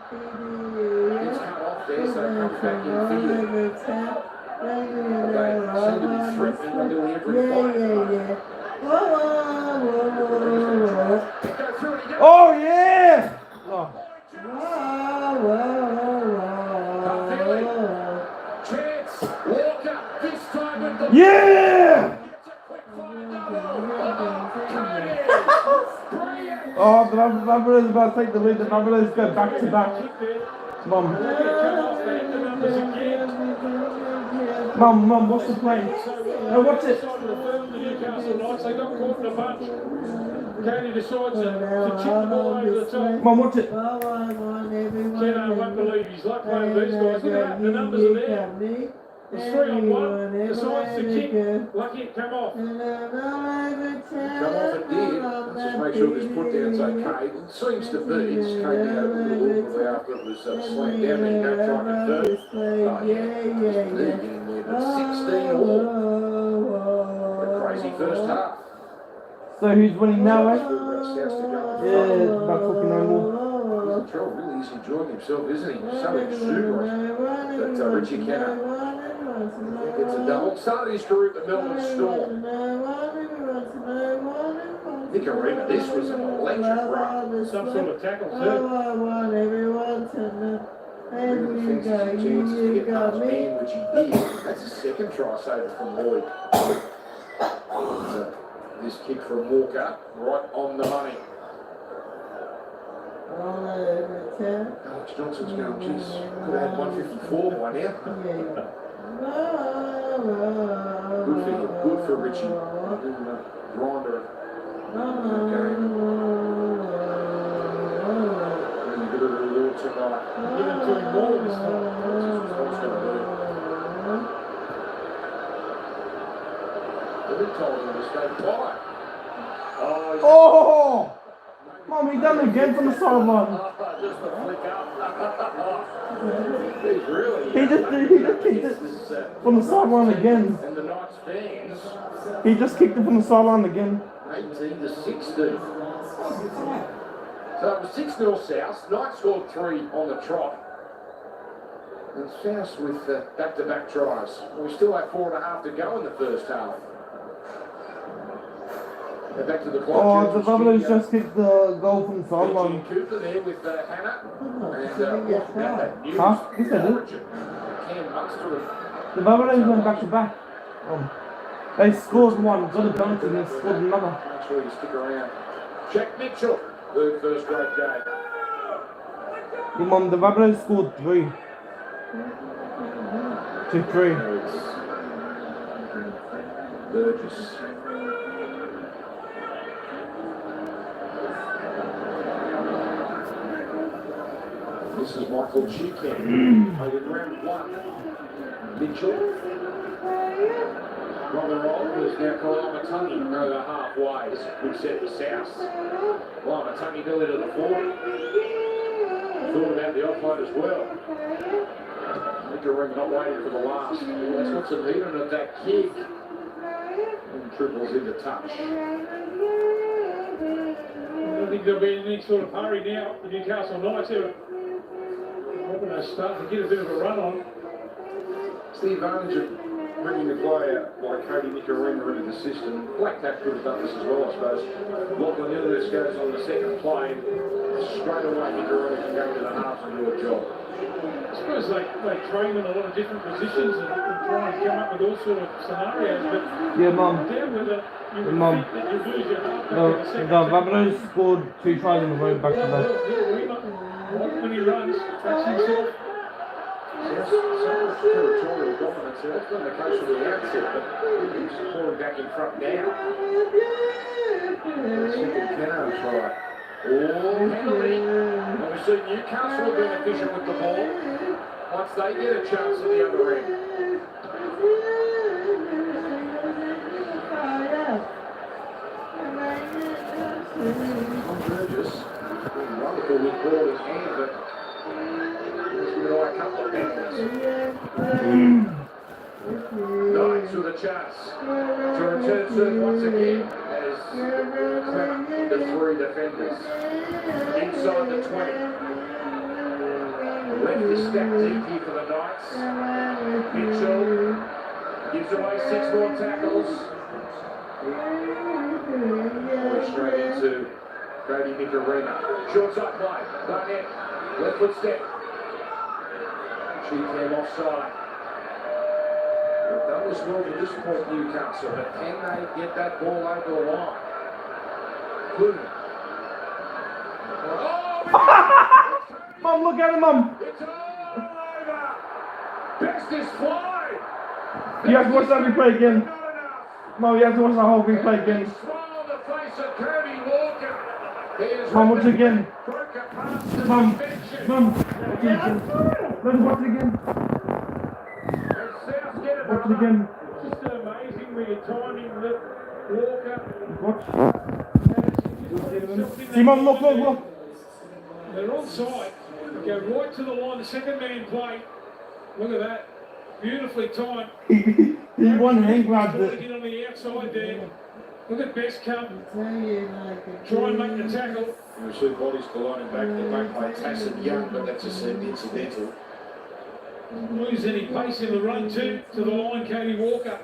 Oh, yeah! Oh. Yeah! Oh, the Bubblers is about to take the lead. The Bubblers go back to back. Mom, what's the play? No, watch it. The Newcastle Knights, they got caught in a bunch. Cody decides to chip the ball over the top. Mom, watch it. Keno won't believe his luck playing with these guys. Look at that, the numbers are there. It's 3-on-1, decides to kick. Lucky it come off. Come off it did. Let's just make sure this put down's okay. It seems to be. It's came out a little after it was slammed down. Then you go try and convert. But 16 all. A crazy first half. So who's winning now, eh? South to go. Yeah, about talking no more. Terrell really is enjoying himself, isn't he? So exuberant. But Richie Kenner gets a double. Started his career at the Melbourne Storm. Nick Arena, this was an electric run. Some sort of tackle too. Really thinks he's a chance to get past man, which he did. That's his second try saver from Lloyd. This kick from Walker, right on the money. Alex Johnson's going, geez, could have had 154 by now. Good for Richie. Grinder. Really good at the reward tonight. Give him 2 more this time. What's going to do? The big told him to stay quiet. Oh! Mom, he done it again from the sideline. Just a flick up. He's really. He just kicked it from the sideline again. And the Knights fans. He just kicked it from the sideline again. 18 to 16. So it was 6-0 South. Knights scored 3 on the trot. And South with back-to-back tries. We still have 4.5 to go in the first half. Back to the clock. Oh, the Bubblers just kicked the goal from the sideline. Cooper there with Hannah. And Huh? He said it. The Bubblers went back to back. They scored one, got a penalty, and they scored another. Make sure you stick around. Jack Mitchell, third first grade game. Your mom, the Rabbitohs scored 3. 2-3. Burgess. This is Michael Cheekham. Played in round 1. Mitchell. On the roll is now Kalamatangi over halfway. This is a good set for South. Kalamatangi nearly to the 40. Thought about the offload as well. Nickaring not waiting for the last. That's got some heat on it, that kick. And triples into touch. I don't think there'll be any sort of hurry now. The Newcastle Knights are hoping they start to get a bit of a run on. It's the advantage of bringing the player like Cody Nickaring into the system. Black Cap could have done this as well, I suppose. Lachlan Illis goes on the second play. Straight away, Nickaring can go to the half and do a job. I suppose they train in a lot of different positions and try and come up with all sort of scenarios, but Yeah, Mum. down with it, you would Mum. think that you lose your half back in the The second. Rabbitohs scored 2 tries in a row back to back. When he runs, tracks himself. South's territorial dominance, and that's been the case from the outset, but he's falling back in front now. Second Kennard try. Oh, penalty. Well, we see Newcastle have been efficient with the ball once they get a chance at the other end. Tom Burgess, wonderful with ball in hand, but he's given away a couple of penalties. Knights with a chance to return third once again as Clement the three defenders. Inside the 20. Left is stacked deep here for the Knights. Mitchell gives away 6 more tackles. Straight into Brady Nicarena. Short side play. Barnett. Left foot step. Cheap came offside. That was well to this point, Newcastle, but can they get that ball over the line? Boom. Mum, look at him, Mum. It's all over. Best is fly. You have to watch that replay again. Mum, you have to watch the whole replay again. Smile on the face of Cody Walker. Mum, watch it again. Mum, Mum, watch it again. Let us watch it again. Watch it again. Just amazing with your timing, Walker. Watch. See, Mum, look. They're onside. Go right to the line. The second man play. Look at that. Beautifully timed. He one hand grabbed Trying to it. get on the outside there. Look at Best come. Try and make the tackle. You see bodies colliding back to back by Tassin Young, but that's just incidental. Lose any pace in the run too. To the line, Cody Walker.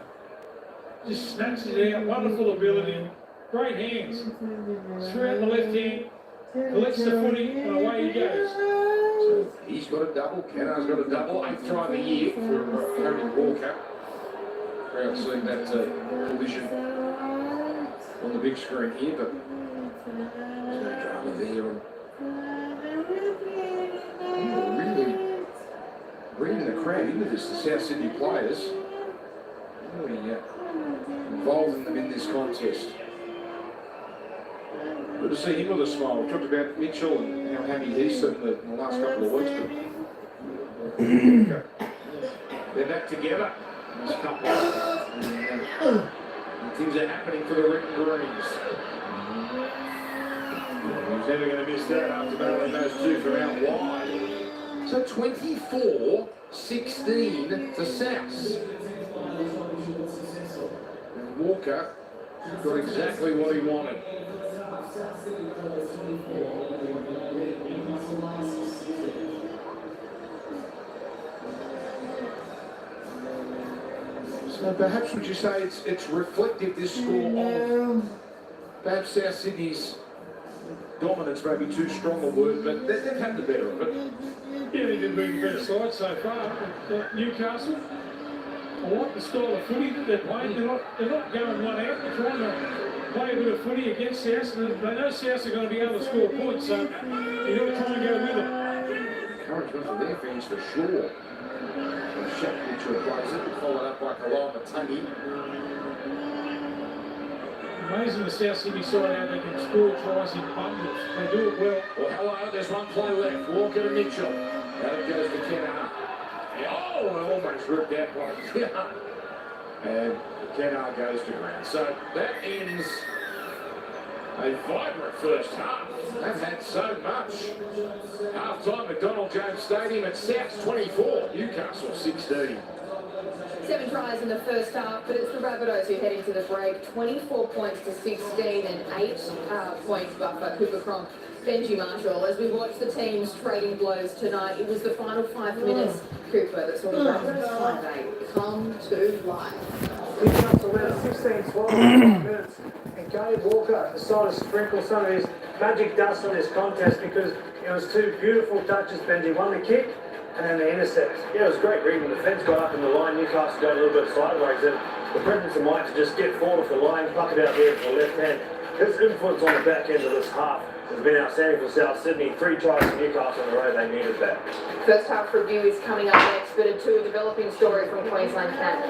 Just snatches it out. Wonderful ability. Great hands. Through out the left hand. Collects the footy and away he goes. So he's got a double. Kennard's got a double. 8th try of the year for Cody Walker. Crowd seeing that collision on the big screen here, but there's no drama there. And really bringing the crowd into this, the South Sydney players, really involving them in this contest. Good to see him with a smile. We talked about Mitchell and how happy he's been in the last couple of weeks. But they're back together. There's a couple and things are happening for the Red and Greens. He's never going to miss that after battling those two from out wide. So 24-16 to South. And Walker got exactly what he wanted. So perhaps would you say it's reflective, this score, of perhaps South Sydney's dominance, maybe too strong a word, but they've had the better of it. Yeah, they've been the better side so far. Newcastle. I like the style of footy that they're playing. They're not going one out. They're trying to play a bit of footy against South. And they know South are going to be able to score points, so you've got to try and go with them. Encouragement for their fans for sure. Shaq Mitchell plays it, followed up by Kalama Matangi. Amazing the South Sydney side how they can score tries in bundles. They do it well. Well, hello, there's one play left. Walker to Mitchell. Out it goes to Kennard. Oh, almost ripped out by Kennard. And Kennard goes to ground. So that ends a vibrant first half. They've had so much. Half-time McDonald Jones Stadium at South's 24, Newcastle 16. 7 tries in the first half, but it's the Rabbitohs who head into the break. 24 points to 16 and 8 points buffer. Cooper Cronk, Benji Marshall. As we watch the teams trading blows tonight, it was the final 5 minutes, Cooper, that saw the Rabbitohs Sunday come to life. Newcastle led 16-12 minutes, and Gabe Walker decided to sprinkle some of his magic dust on this contest because it was 2 beautiful touches. Benji, one the kick and then the intercept. Yeah, it was great reading. The defence got up in the line, Newcastle got a little bit sideways, and the presence of mind to just get forward off the line, pluck it out there for the left hand. There's influence on the back end of this half. has been outstanding for South Sydney. 3 tries for Newcastle on the road, they needed that. First half review is coming up next, but a developing story from Queensland camp.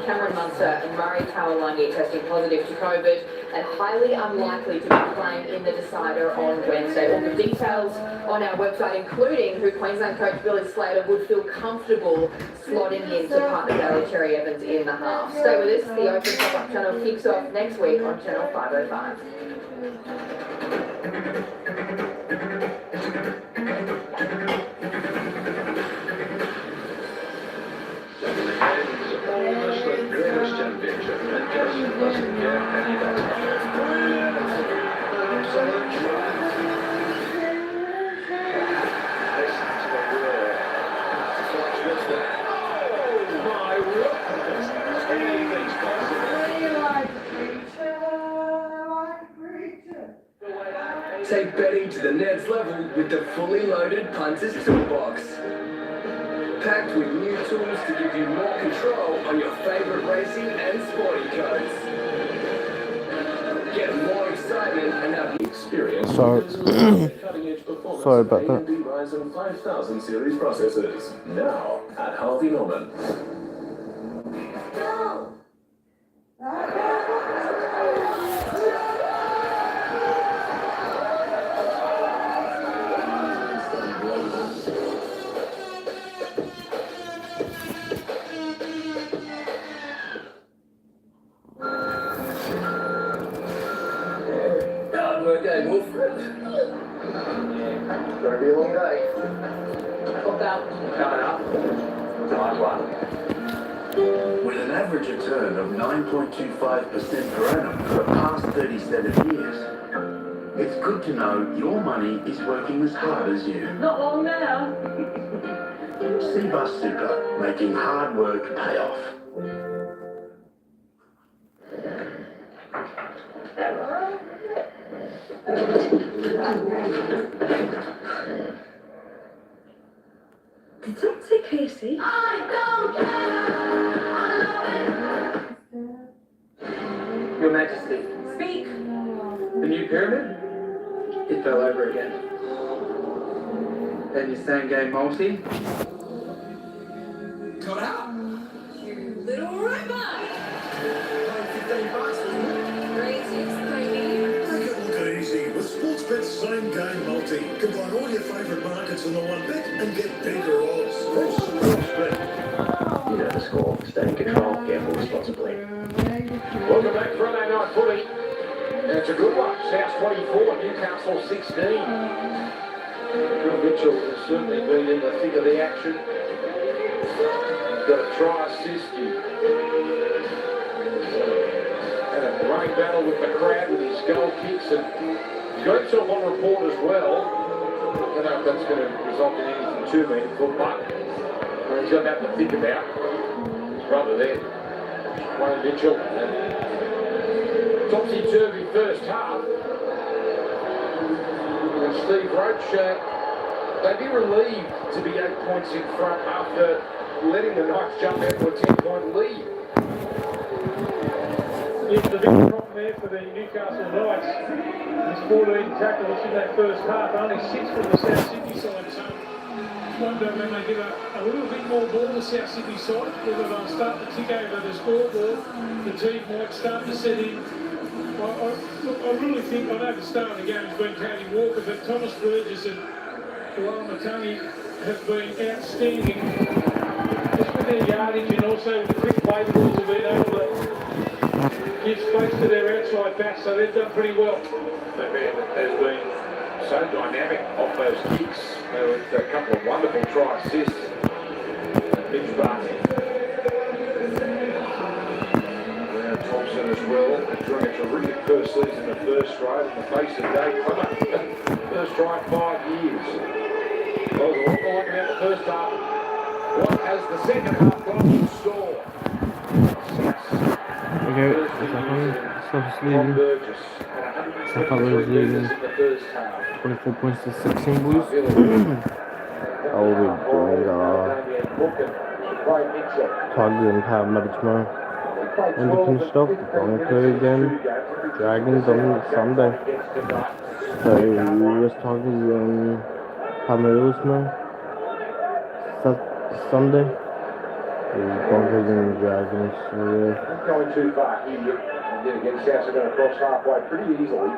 Cameron Munster and Murray Tawalangi testing positive to COVID and highly unlikely to be playing in the decider on Wednesday. All the details on our website, including who Queensland coach Billy Slater would feel comfortable slotting in to partner Daly Cherry Evans in the half. Stay with us. The Open Top-Up channel kicks off next week on Channel 505. Almost the greatest championship, and just doesn't get any better. Absolute triumph. This has to be Watch this one. Oh my word! Anything's possible. Take betting to the next level with the fully loaded Punters Toolbox. Packed with new tools to give you more control on your favourite racing and sporting codes. Get more excitement and have the experience. Sorry about that. AMD Ryzen 5000 series processors. Now at Harvey Norman. Okay, Wilfred. Gonna be a long day. Look out. Coming up. Nice one. With an average return of 9.25% per annum for the past 37 years, it's good to know your money is working as hard as you. Not long now. Seabus Super, making hard work pay off. Did someone say KFC? I don't care. Your Majesty. Speak. The new pyramid? It fell over again. And your same game multi? Got out. You little robot. Crazy, exciting. Make it look easy with Sportsbet's same game multi. Combine all your favourite markets in the one bet and get bigger odds. Sportsbet. You know the score. Stay in control. Gamble responsibly. Welcome back Friday night footy. And it's a good one. South 24, Newcastle 16. Bill Mitchell has certainly been in the thick of the action. He's got a try assist. Had a great battle with the crowd with his goal kicks, and he's got himself on report as well. I don't know if that's going to result in anything too meaningful, but he's got that to think about. His brother there, Wayne Mitchell. Topsy-turvy first half. And Steve Roach, they'd be relieved to be 8 points in front after letting the Knights jump out to a 10-point lead. Yes, the big problem there for the Newcastle Knights is 14 tackles in that first half, only 6 from the South Sydney side. So I wonder when they give a little bit more ball to South Sydney side, whether they'll start to tick over the scoreboard, the team might start to set in. I really think, I know the start of the game has been Cody Walker, but Thomas Burgess and Luala Matani have been outstanding. Just with their yardage and also with the quick play balls have been able to give space to their outside backs, so they've done pretty well. That man has been so dynamic off those kicks, with a couple of wonderful try assists. Mitch Barney. Thompson as well, during a terrific first season at first grade in the face of Dave Clemmer. First try in 5 years. Well, there's a lot more like about the first half. What has the second half got in store? Okay, Stuff's leaving. Sakalar's leaving. 24 points to 16 Blues. I'll be doing Tiger and Parramatta tomorrow. And the stuff, going to again. Dragons on Sunday. So West Tigers Palmeiras, man. Sunday. The Broncos and the Dragons. Not going too far here. And then again, Souths are going to cross halfway pretty easily.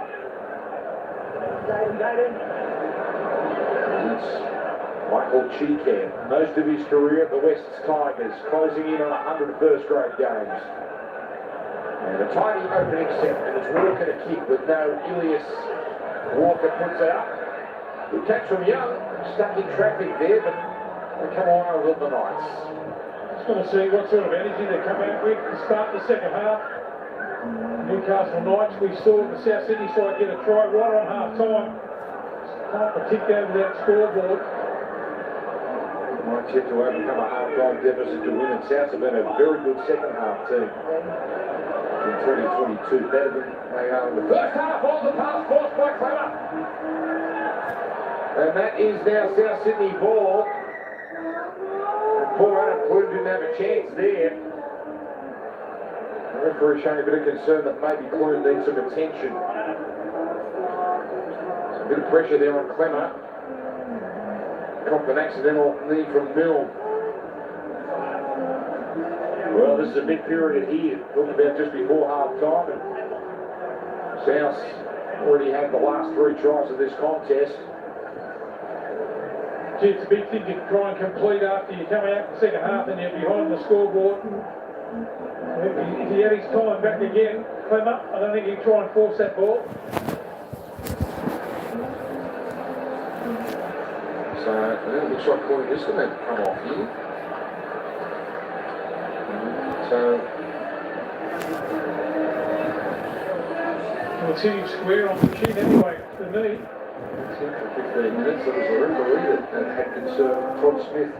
And it's Michael Cheekham. Most of his career at the West Tigers, closing in on 100 first-grade games. And a tiny opening set, and it's Walker to kick with no Ilias. Walker puts it up. Good catch from Young, stuck in traffic there, but they come on with the Knights. Just going to see what sort of energy they come out with to start the second half. Newcastle Knights, we saw the South Sydney side get a try right on half-time. Can't predict over that scoreboard. Might yet to overcome a half-time deficit to win, and Souths have been a very good second-half team in 2022, better than they are in the first half. On the pass, forced by Clemmer. And that is now South Sydney ball. And poor Adam Plume didn't have a chance there. The referee showing a bit of concern that maybe Plume needs some attention. A bit of pressure there on Clemmer. Copped an accidental knee from Milne. Well, this is a mid-period here. Talked about just before half-time. And South already had the last 3 tries of this contest. Gee, it's a big thing to try and complete after you come out in the second half and you're behind the scoreboard. If he had his time back again, Clemmer, I don't think he'd try and force that ball. So it looks like Corey is going to come off here. So Well, it's hitting square on the chin anyway, the knee. it's in for 15 minutes. There was a referee that had concern, Todd Smith.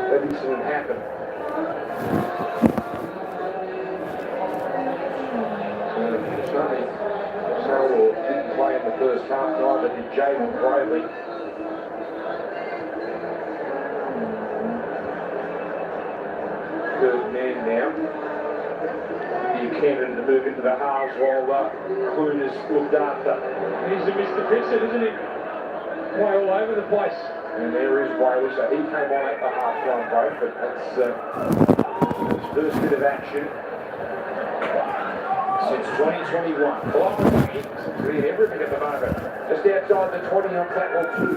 That incident happened. So didn't play in the first half, neither did Jaden Bradley. Third man now. Buchanan to move into the halves while Clune is looked after. He's a Mr. Vincent, isn't he? Way all over the place. And there is Whaley, so he came on at the half-time break, but that's his first bit of action since 2021. Clock doing everything at the moment. Just outside the 20 on tackle 2.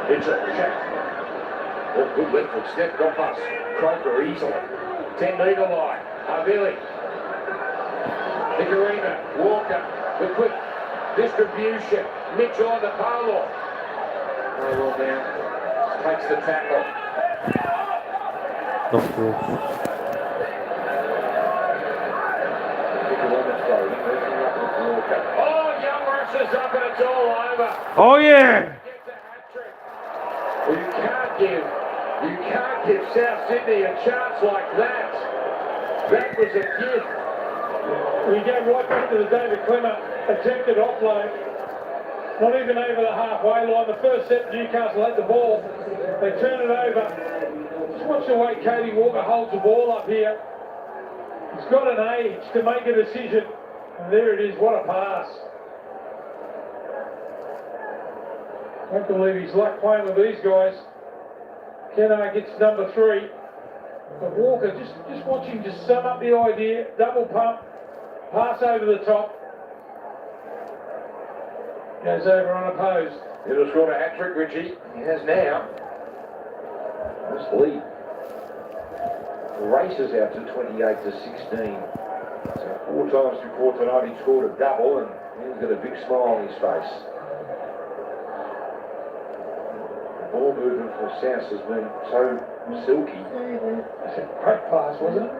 Mitchell, check. Oh, good left foot step, got past Croker easily. 10-metre line. Havili. Nicarina, Walker, the quick distribution. Mitchell on the pylon. Oh, well now. Takes the tackle. Oh, Young rushes up and it's all over. Oh yeah! Well, you can't give South Sydney a chance like that. That was a gift. We go right back to the David Clemmer attempted offload. Not even over the halfway line. The first set, Newcastle had the ball. They turn it over. Just watch the way Cody Walker holds the ball up here. He's got an age to make a decision. And there it is. What a pass. I don't believe he's luck playing with these guys. Kennar gets number 3. But Walker, just watch him just sum up the idea. Double pump. Pass over the top. Goes over unopposed. He'll score a hat-trick, Richie. He has now. This lead races out to 28 to 16. So 4 times before tonight he scored a double and he's got a big smile on his face. The ball movement for South has been so silky. That's a great pass, wasn't it?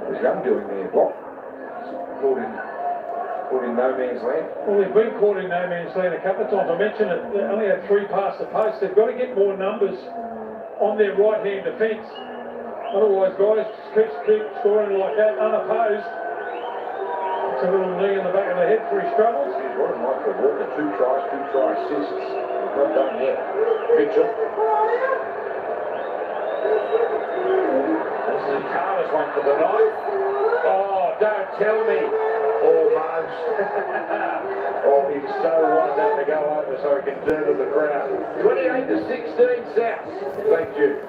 What was Young doing there? Block. Caught in no man's land. Well, they've been caught in no man's land a couple of times. I mentioned it. They only had 3 past the post. They've got to get more numbers on their right-hand defence. Otherwise, guys, just keep scoring like that, unopposed. It's a little knee in the back of the head for his struggles. He's what a night for Walker. 2 try assists. Not done yet. Mitchell. This is Carter's one for the night. Oh, don't tell me. Almost. Oh, he so wanted that to go over so he can turn to the crowd. 28 to 16 South. Thank you.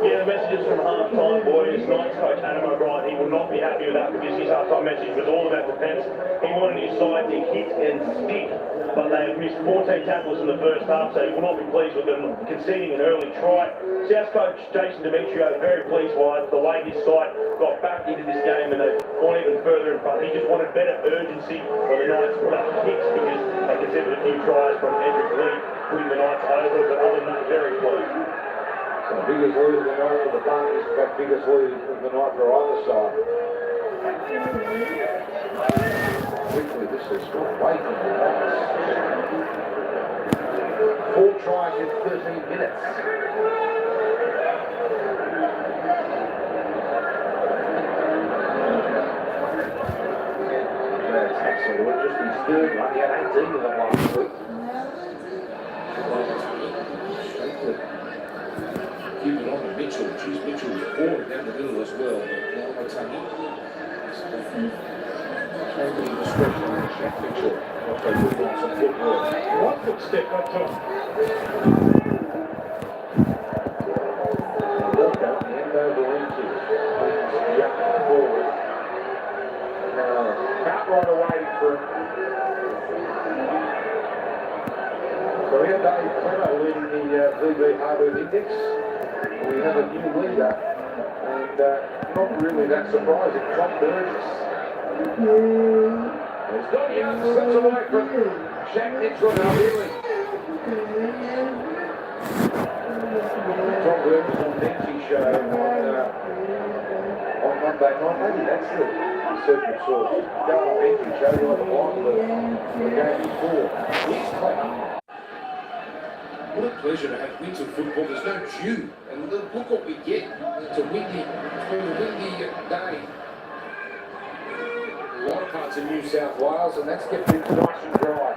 Yeah, the messages from half-time, boys. Knights coach Adam O'Brien, he will not be happy with that because his half-time message was all about defence. He wanted his side to hit and stick, but they have missed 14 tackles in the first half, so he will not be pleased with them conceding an early try. South coach Jason Demetrio very pleased by the way his side got back into this game and they've gone even further in front. He just wanted better urgency for the Knights to put up kicks because they conceded a few tries from Edric Lee, putting the Knights over, but other than that, very pleased. So the biggest lead of the night for the Bucks, but biggest lead of the night for either side. Quickly, this has got away from the Knights. 4 tries in 13 minutes. That's absolute. Just his third one. He had 18 of them last week. Keep it on to Mitchell. Geez, Mitchell was bored down the middle as well. But I tell you, can't be discretion on Jack Mitchell. What they do on some football. One footstep up top. Look up the end over into young forward. Cartwright waiting for him. So we have Dave Clemmer leading the VB Harbour Index. We have a new leader, and not really that surprising, Tom Burgess. There's Don Young, slips away from Jack Mitchell now, really. Tom Burgess on Benji show on Monday night. Maybe that's the secret source. Go on Benji show, you on the block the game before. He's Clemmer. What a pleasure to have winter football. There's no dew. And look what we get. It's a windy day. A lot of parts of New South Wales, and that's kept things nice and dry.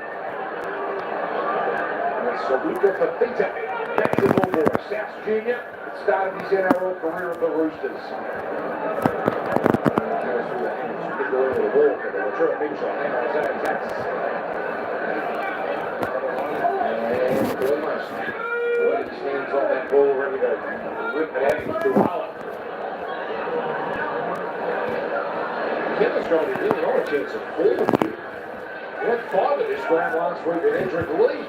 And so we've got the Peter back to the ball boy. South Junior started his NRL career at the Roosters. Goes through the hands, get the end of the ball, but they were trying to make sure hang on his own. That's almost got his hands on that ball, ready to rip it out to Harlan. Kevin's trying to really not a chance of forward here. He had 5 of this ground last week with Edric Lee.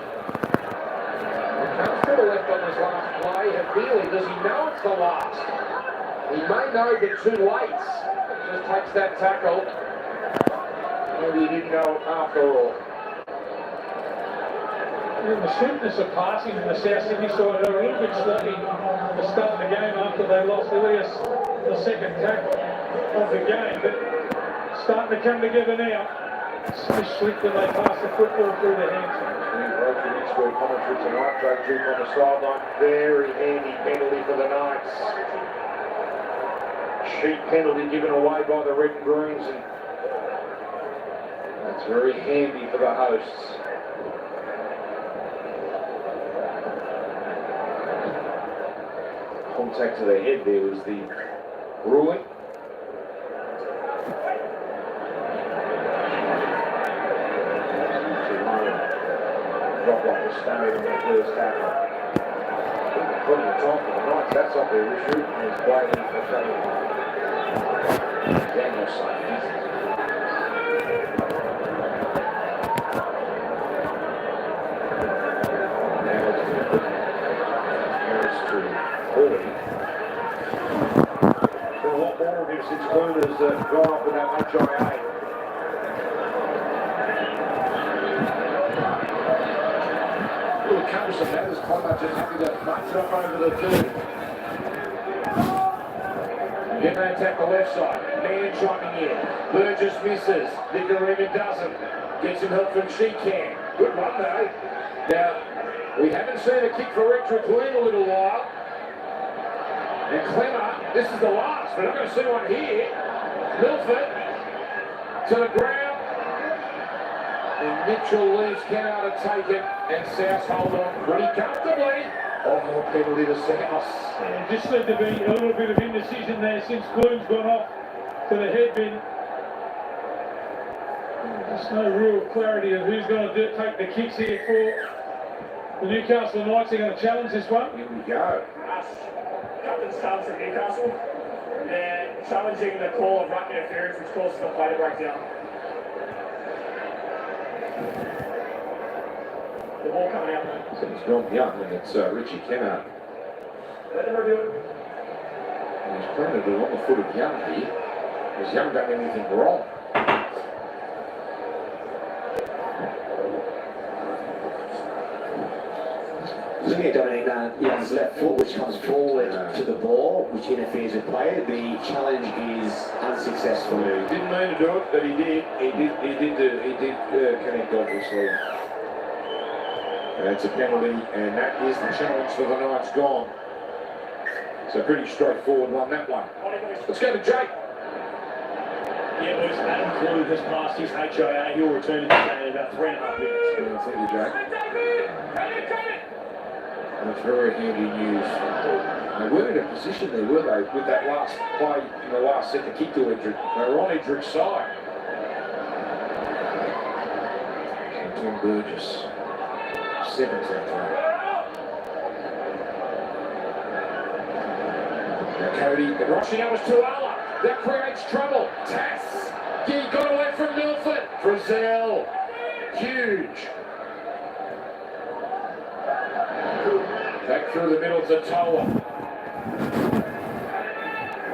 Comes to the left on this last play, and really, does he know it's the last? He may know, but too late. Just takes that tackle. Maybe he didn't know after all. And the swiftness of passing in the South Sydney side, they were a little bit sloppy to start the game after they lost Elias the second tackle of the game, but starting to come together now. So slick when they pass the football through their hands. Wrote your expert commentary tonight, Joe Duke on the sideline. Very handy penalty for the Knights. Cheap penalty given away by the Red and Greens, and that's very handy for the hosts. Contact to the head there was the ruling. Dropped like a stone in that first tackle. Plenty of time for the Knights, that's not their issue. And he's waiting for something. Daniel safe. Now it's Harris to 40. Been a lot more of him since Kluner's gone off with that HIA. Little cumbersome matters, Clemmer just happy to march it up over the 30. Then they attack the left side. Man chiming in. Burgess misses. Nicarima doesn't. Gets some help from Sheekan. Good one though. Now, we haven't seen a kick for Edric Lee in a little while. And Clemmer, this is the last. We're not going to see one here. Milford to the ground. And Mitchell leaves Canada to take it. And South hold on pretty comfortably. Oh, penalty to South. And just seemed to be a little bit of indecision there since Bloom's gone off to the head bin. There's no real clarity of who's going to take the kicks here for the Newcastle Knights. They're going to challenge this one. Here we go. Captain Stubbs from Newcastle. They're challenging the call of ruck interference, which causes the play to break down. The ball coming out. So it's gone young, and it's Richie Kennard. Let them review it. And he's planted it on the foot of Young here. Has Young done anything wrong? Looking at Dominic Young's left foot, which comes forward to the ball, which interferes with play. The challenge is unsuccessful. He didn't mean to do it, but he did. He did connect, obviously. That's a penalty, and that is the challenge for the Knights gone. So pretty straightforward one, that one. Let's go to Jake. Yeah, boys, Adam Clue has passed his HIA. He'll return to the game in about 3.5 minutes. Thank you, Jake. That's very handy news. They weren't in a position there, were they, with that last play in the last set to kick to Edric. They were on Edric's side. So Tom Burgess, 7th out. Now Cody, the rushing out was Tuala. That creates trouble. Tass. He got away from Milford. Frizzell. Huge. Back through the middle to Toa.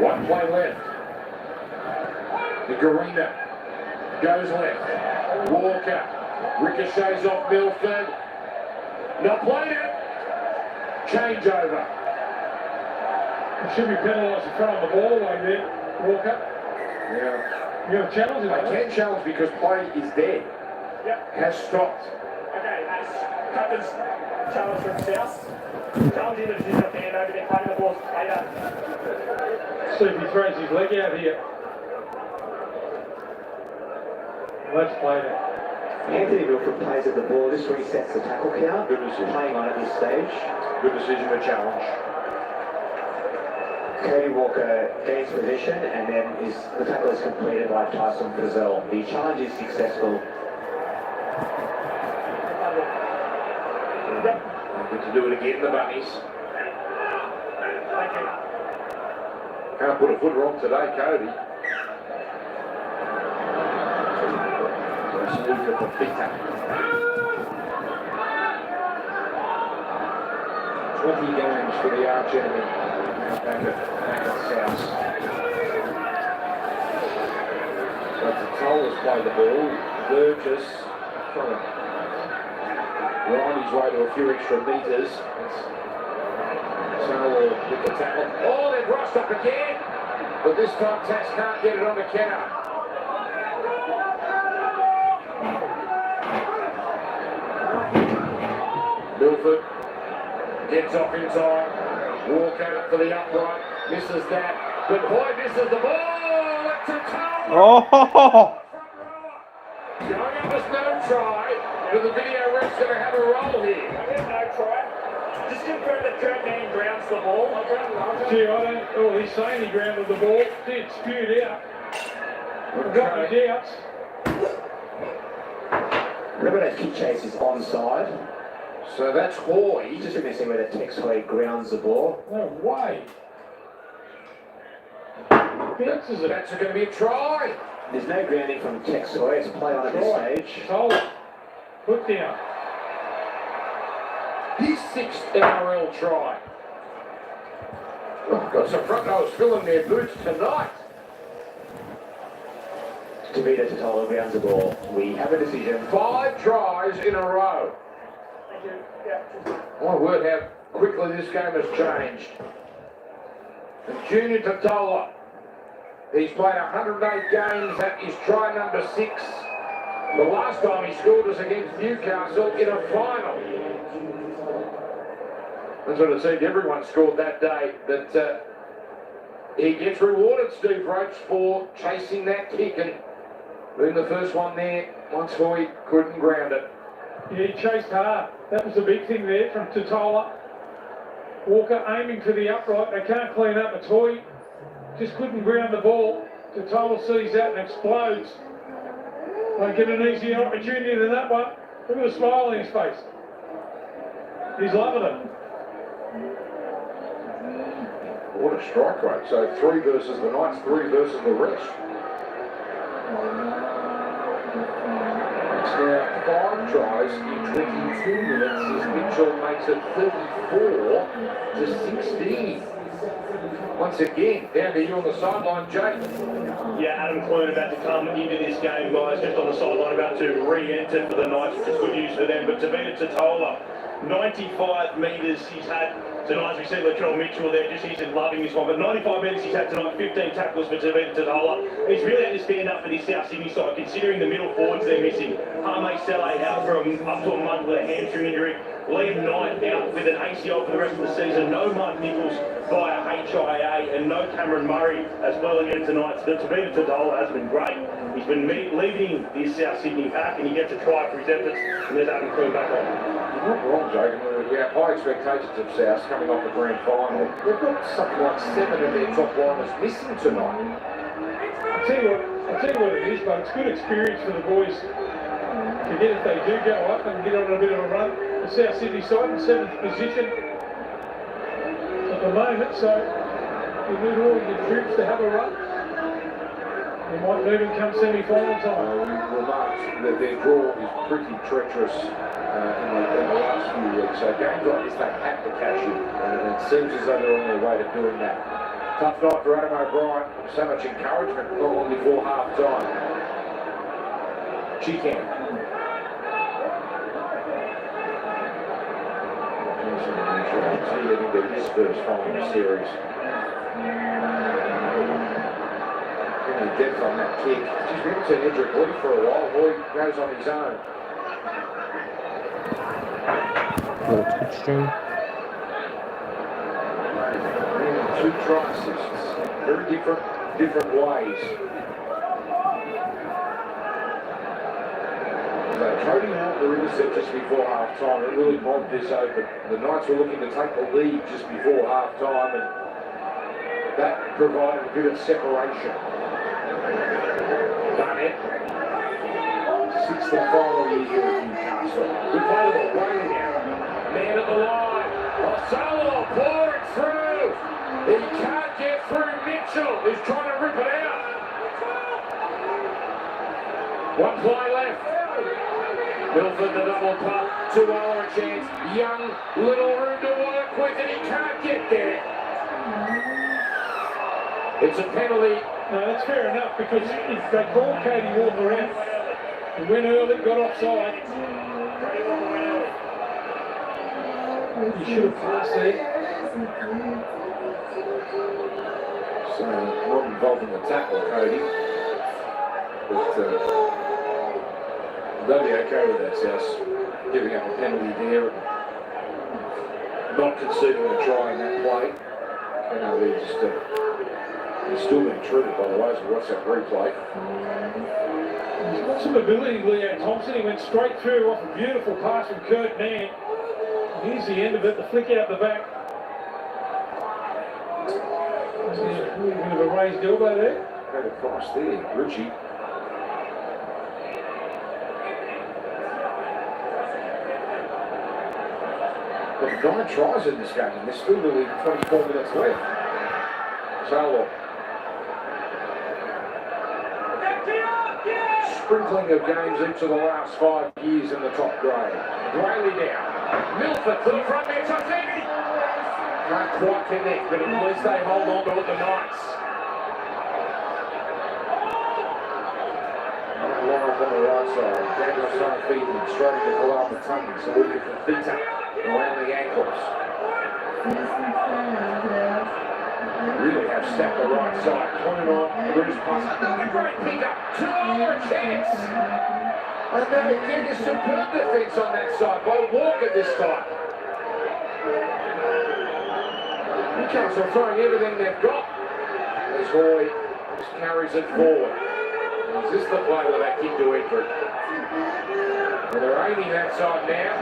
One play left. Nigarina goes left. Walker ricochets off Milford. Not played it. Changeover. Should be penalised in front of the ball line there, Walker. Yeah. You're going to challenge it? They can challenge because play is dead. Yep. Has stopped. Okay, as Captain's challenge from South. Challenging the decision of hand over there, playing the ball later. See if he throws his leg out here. Let's play it. Anthony Milford plays at the ball. This resets the tackle count. Good decision. Playing on at this stage. Good decision to challenge. Cody Walker gains position, and then the tackle is completed by Tyson Frizzell. The challenge is successful. Good to do it again, the bunnies. Thank you. Can't put a foot wrong today, Cody. Let's move at the fitter. 20 games for the arch enemy. Back at South. So Tatolas play the ball. Burgess trying to grind his way to a few extra metres. Samuel with the tackle. Oh, they've rushed up again. But this time Tass can't get it on the counter. Milford gets off in time. Walker for the upright, misses that, but boy misses the ball, it's a toe! Oh! Going up was no try, but the video ref's going to have a roll here. No try. Just confirm that Kurt Manning grounds the ball. Gee, I don't... Oh, he's saying he grounded the ball. Did spewed out. I've got my doubts. Rabbitohs kick chase is onside. So that's Hoy. Just messing with the Tex Hoy grounds the ball. No way. That's going to be a try. There's no grounding from Tex Hoy. It's play on at this stage. Hold it. Put down. His 6th NRL try. Oh, got some front rows filling their boots tonight. Tavita Totola grounds the ball. We have a decision. 5 tries in a row. My word, how quickly this game has changed. And Junior Totola, he's played 108 games. That is try number 6. The last time he scored was against Newcastle in a final. That's what it seemed everyone scored that day. But he gets rewarded, Steve Roach, for chasing that kick and being the first one there once Hoy couldn't ground it. Yeah, he chased hard. That was the big thing there from Totola. Walker aiming for the upright. They can't clean up. It's Hoy. Just couldn't ground the ball. Totola sees that and explodes. They get an easier opportunity than that one. Look at the smile on his face. He's loving it. What a strike rate. So 3 versus the Knights, 3 versus the rest. It's now 5 tries in 22 minutes as Mitchell makes it 34 to 16. Once again, down to you on the sideline, Jake. Yeah, Adam Clune about to come into this game, guys, just on the sideline, about to re-enter for the Knights, which is good news for them. But Tavita Totola, 95 metres he's had tonight. As we see Latrell Mitchell there, he's loving this one. But 95 metres he's had tonight, 15 tackles for Tavita Totola. He's really had to stand up for this South Sydney side, considering the middle forwards they're missing. Hame Sele out for up to a month with a hamstring injury. Liam Knight out with an ACL for the rest of the season. No Mark Nichols via HIA and no Cameron Murray as well again tonight. So Tavita Totola has been great. He's been leading this South Sydney pack and he gets a try for his efforts. And there's Adam Clune back on. You're not wrong, Jake. We have high expectations of South coming off the grand final. They've got something like 7 of their top liners missing tonight. I'll tell you what it is, but it's good experience for the boys to get, if they do go up and get on a bit of a run. The South Sydney side in 7th position at the moment, so you need all your troops to have a run. They might even come semi-final time. We remarked that their draw is pretty treacherous in the last few weeks. So games like this, they have to cash in. And it seems as though they're on their way to doing that. Tough night for Adam O'Brien. So much encouragement, not long before half-time. Cheekham. Into his first final series. Any depth on that kick. She's been to Edric Lee for a while. Lloyd goes on his own. Touchdown. 2 try assists. Very different ways. Cody Walker intercept just before half-time. It really bobbed this open. The Knights were looking to take the lead just before half-time, and that provided a bit of separation. Done it. 6th and final year here at Newcastle. We play the ball way now. Man at the line. Osalo pouring through. He can't get through. Mitchell is trying to rip it out. 1 play left. Milford the double punt, 2 hour chance, Young, little room to work with and he can't get there. It's a penalty. No, that's fair enough because they called Katie Walker out. He went early, got offside. He should have passed there. So, not involved in the tackle, Cody. But, they'll be okay with that, South giving up a penalty there, not conceding a try in that play. You know, they're just they're still being treated by the way, so watch that replay. He's got some ability, Leo Thompson. He went straight through off a beautiful pass from Kurt Mann. Here's the end of it, the flick out the back. A bit of a raised elbow there. Paid a price there, Richie. Got 9 tries in this game, and there's still nearly 24 minutes left. Salo. Sprinkling of games each of the last 5 years in the top grade. Grayley down. Milford to the front there, Totini. Can't quite connect, but at least they hold on to it, the Knights. Lawrence on the right side. Daniel Son feeding straight into Kalama Tungi. So looking for Theta around the ankles. Really have stacked the right side. Pointed on the British pass. Another great pickup. 2 hour chance. And then again, a superb defence on that side by Walker this time. Newcastle throwing everything they've got. As Hoy just carries it forward. Is this the play with that kick to Edric? Well, they're aiming that side now.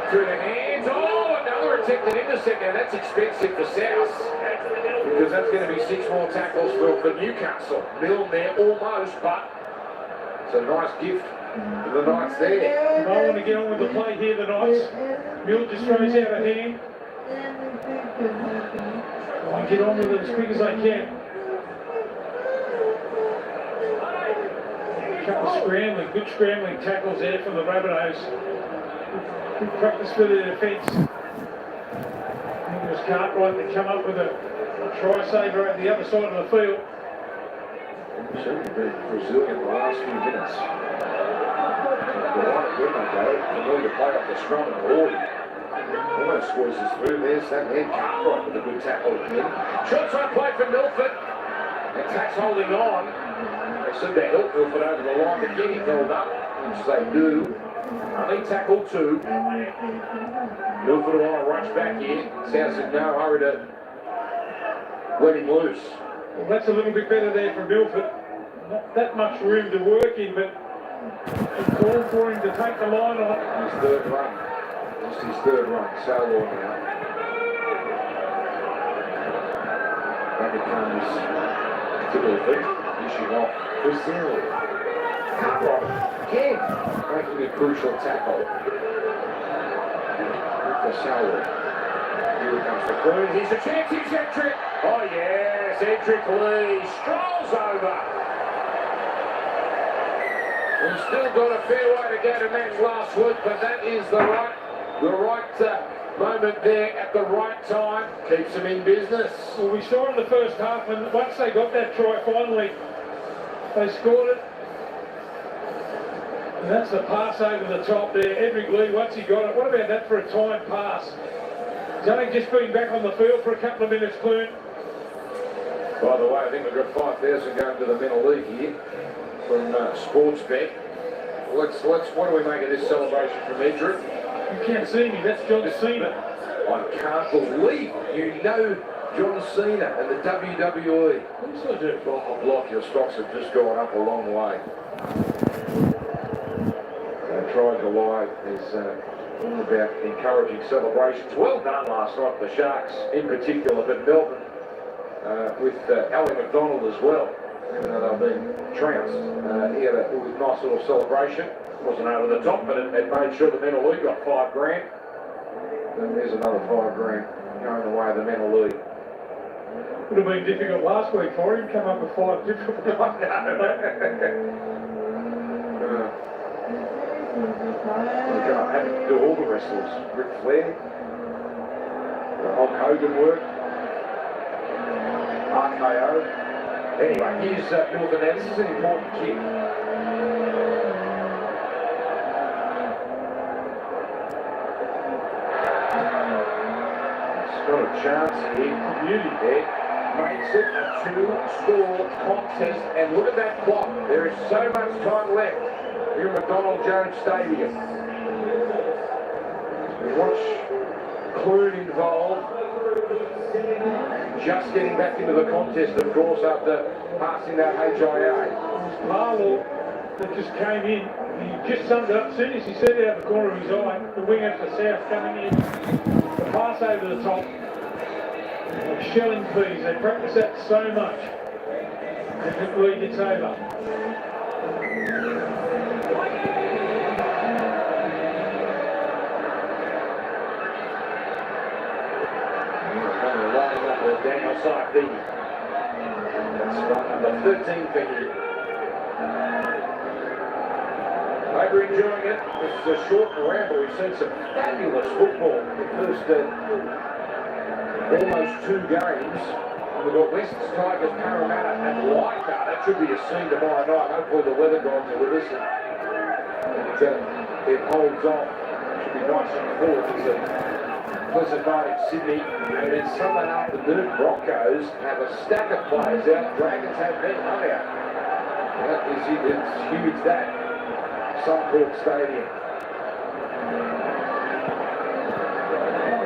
through the hands. Oh, another attempted intercept. Now that's expensive for South because that's going to be 6 more tackles for Newcastle. Milne there almost, but it's a nice gift for the Knights there. I want to get on with the play here, the Knights. Mill just throws out a hand. I get on with it as quick as I can. Good scrambling tackles there from the Rabbitohs. Good practice for the defence. I think it was Cartwright that come up with a try saver at the other side of the field. Certainly been resilient the last few minutes. The right when they go, they need to play off the scrum and Lordy. Almost squeezes through. There's that man Cartwright with a good tackle again. Shots on play for Milford. Attacks holding on. They seem to help Milford over the line, but getting held up, which they do. Only tackle 2. Milford will want to rush back here. South in no hurry to let him loose. Well, that's a little bit better there for Milford. Not that much room to work in, but it's called for him to take the line on. His 3rd run. Just his 3rd run. Salor now. That becomes Timothy. Pushing off Brazil. Cartwright again making a crucial tackle. For Salor. Here comes the Queen. Here's a chance. He's Edric. Oh yes, Edric Lee strolls over. We've still got a fair way to go to match last week, but that is the right moment there at the right time. Keeps them in business. Well, we saw in the first half, and once they got that try, finally they scored it. And that's the pass over the top there. Edric Lee, once he got it, what about that for a timed pass? He's only just been back on the field for a couple of minutes, Clune. By the way, I think we've got 5,000 going to the mental league here from Sportsbet. What do we make of this celebration from Edric? You can't see me, that's John Cena. I can't believe you know John Cena and the WWE. What's I do? Oh, block, your stocks have just gone up a long way. Trying to lie is all about encouraging celebrations. Well done last night for the Sharks in particular, but Melbourne with Ali McDonald as well, even though they've been trounced. He had a nice little celebration. Wasn't over the top, but it made sure the mental league got $5,000. And there's another $5,000 going the way of the mental league. Would have been difficult last week for him, come up with 5 different ones. I had to do all the wrestlers. Ric Flair, the Hulk Hogan work, RKO. Anyway, here's Milton. Now, this is an important kick. He's got a chance here. Beauty there. Makes it a 2-score contest. And look at that clock. There is so much time left here at McDonald Jones Stadium. We watch Clune involved. Just getting back into the contest, of course, after passing that HIA. Marlow that just came in. He just summed it up as soon as he said it out the corner of his eye. The winger for South coming in. The pass over the top. Like shelling peas. They practice that so much. And Nick Lee gets over. Daniel Sarkey. That's run number 13 for him. Hope you're enjoying it. This is a short ramble. We've seen some fabulous football in the first almost 2 games. We've got Wests, Tigers, Parramatta and Leichhardt. That should be a scene tomorrow night. Hopefully the weather gods are with us and it holds on. Should be nice and full. It's a pleasant night in Sydney, and then Sunday afternoon, Broncos have a stack of players out. Dragons have Ben Hunt out. That is it. It's huge, that. Suncorp Stadium.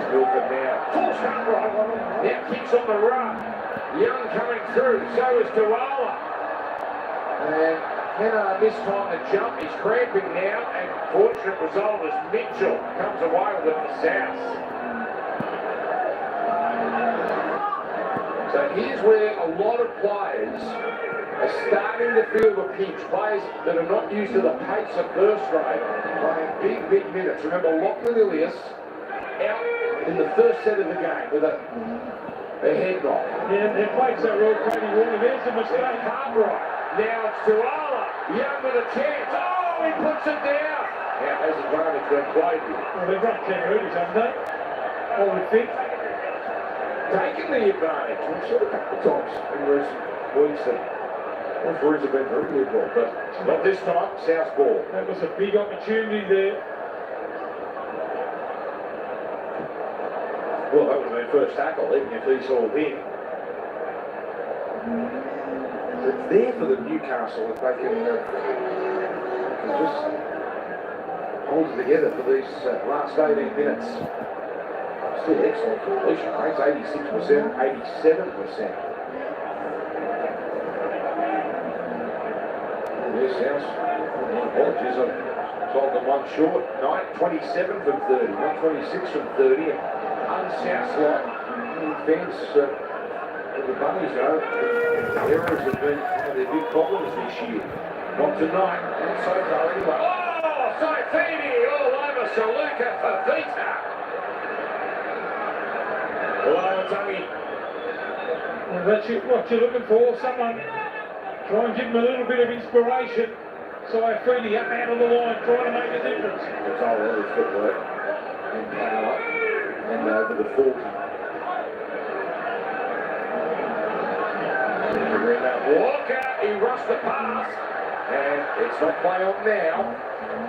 Milford now. Force upright. Now kicks on the run. Young coming through. So is Koala. And Henna this time the jump is cramping now, and fortunate result as Mitchell comes away with it for South. So here's where a lot of players are starting to feel the pinch. Players that are not used to the pace of first grade, playing big minutes. Remember, Lachlan Ilias out in the first set of the game with a head knock. Yeah, they played so well, Cody Warner. There's a mistake. Cartwright. Now it's Tuala. Young with a chance. Oh, he puts it down. Now has advantage been played here. Well, they've got 10 hooties, haven't they? I would think. Taking the advantage. We've seen a couple of times in recent weeks that referees have been very liberal, but not this time. South ball. That was a big opportunity there. Well, that would have been first tackle, even if he saw him. It's there for the Newcastle if they can just hold it together for these last 18 minutes. Still excellent completion rates, 86%, 87%. Yes, sounds. Apologies, I've told them one short. 27 from 30, not 26 from 30. Unsouth-like fence for the Bunnies, though. Errors have been one of their big problems this year. Not tonight, not so far anyway. Oh, Saifini all over Saluka Fafita. Well, Tony. Well, that's what you're looking for. Someone try and give them a little bit of inspiration. Saifini up out of the line, trying to make a difference. It's all really footwork and power and over the 40. Walker, he rushed the pass, and it's not play on now.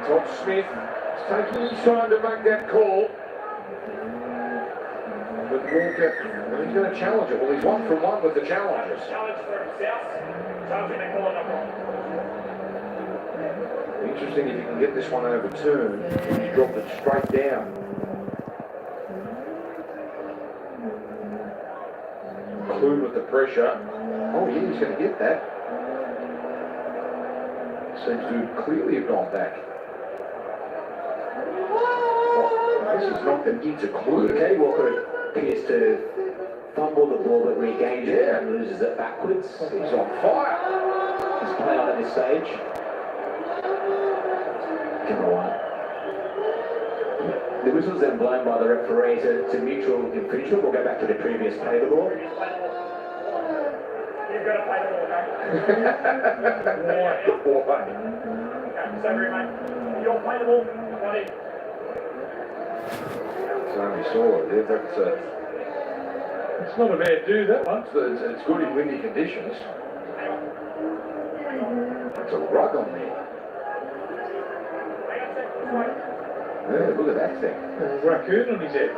Todd Smith is taking his time to make that call. But Walker, he's going to challenge it. Well, he's 1 from 1 with the challenges. Challenge for himself. Challenging the corner. Interesting if you can get this one overturned. You drop it straight down. Clue with the pressure. Oh yeah, he's going to get that. Seems to clearly have gone back. Well, this has knocked him into Clue. Okay, Walker appears to fumble the ball but regains it and loses it backwards. He's on fire. He's playing on at this stage. Camera 1. The whistle's then blown by the referee to mutual infringement. We'll go back to the previous play of the ball. You've got to play the ball, okay? Boy. Okay, so mate. You'll play the ball. Ready? Tony saw it there. That's It's not a bad do, that one. it's good in windy conditions. That's a rug on there. Yeah, look at that thing. A raccoon on his head.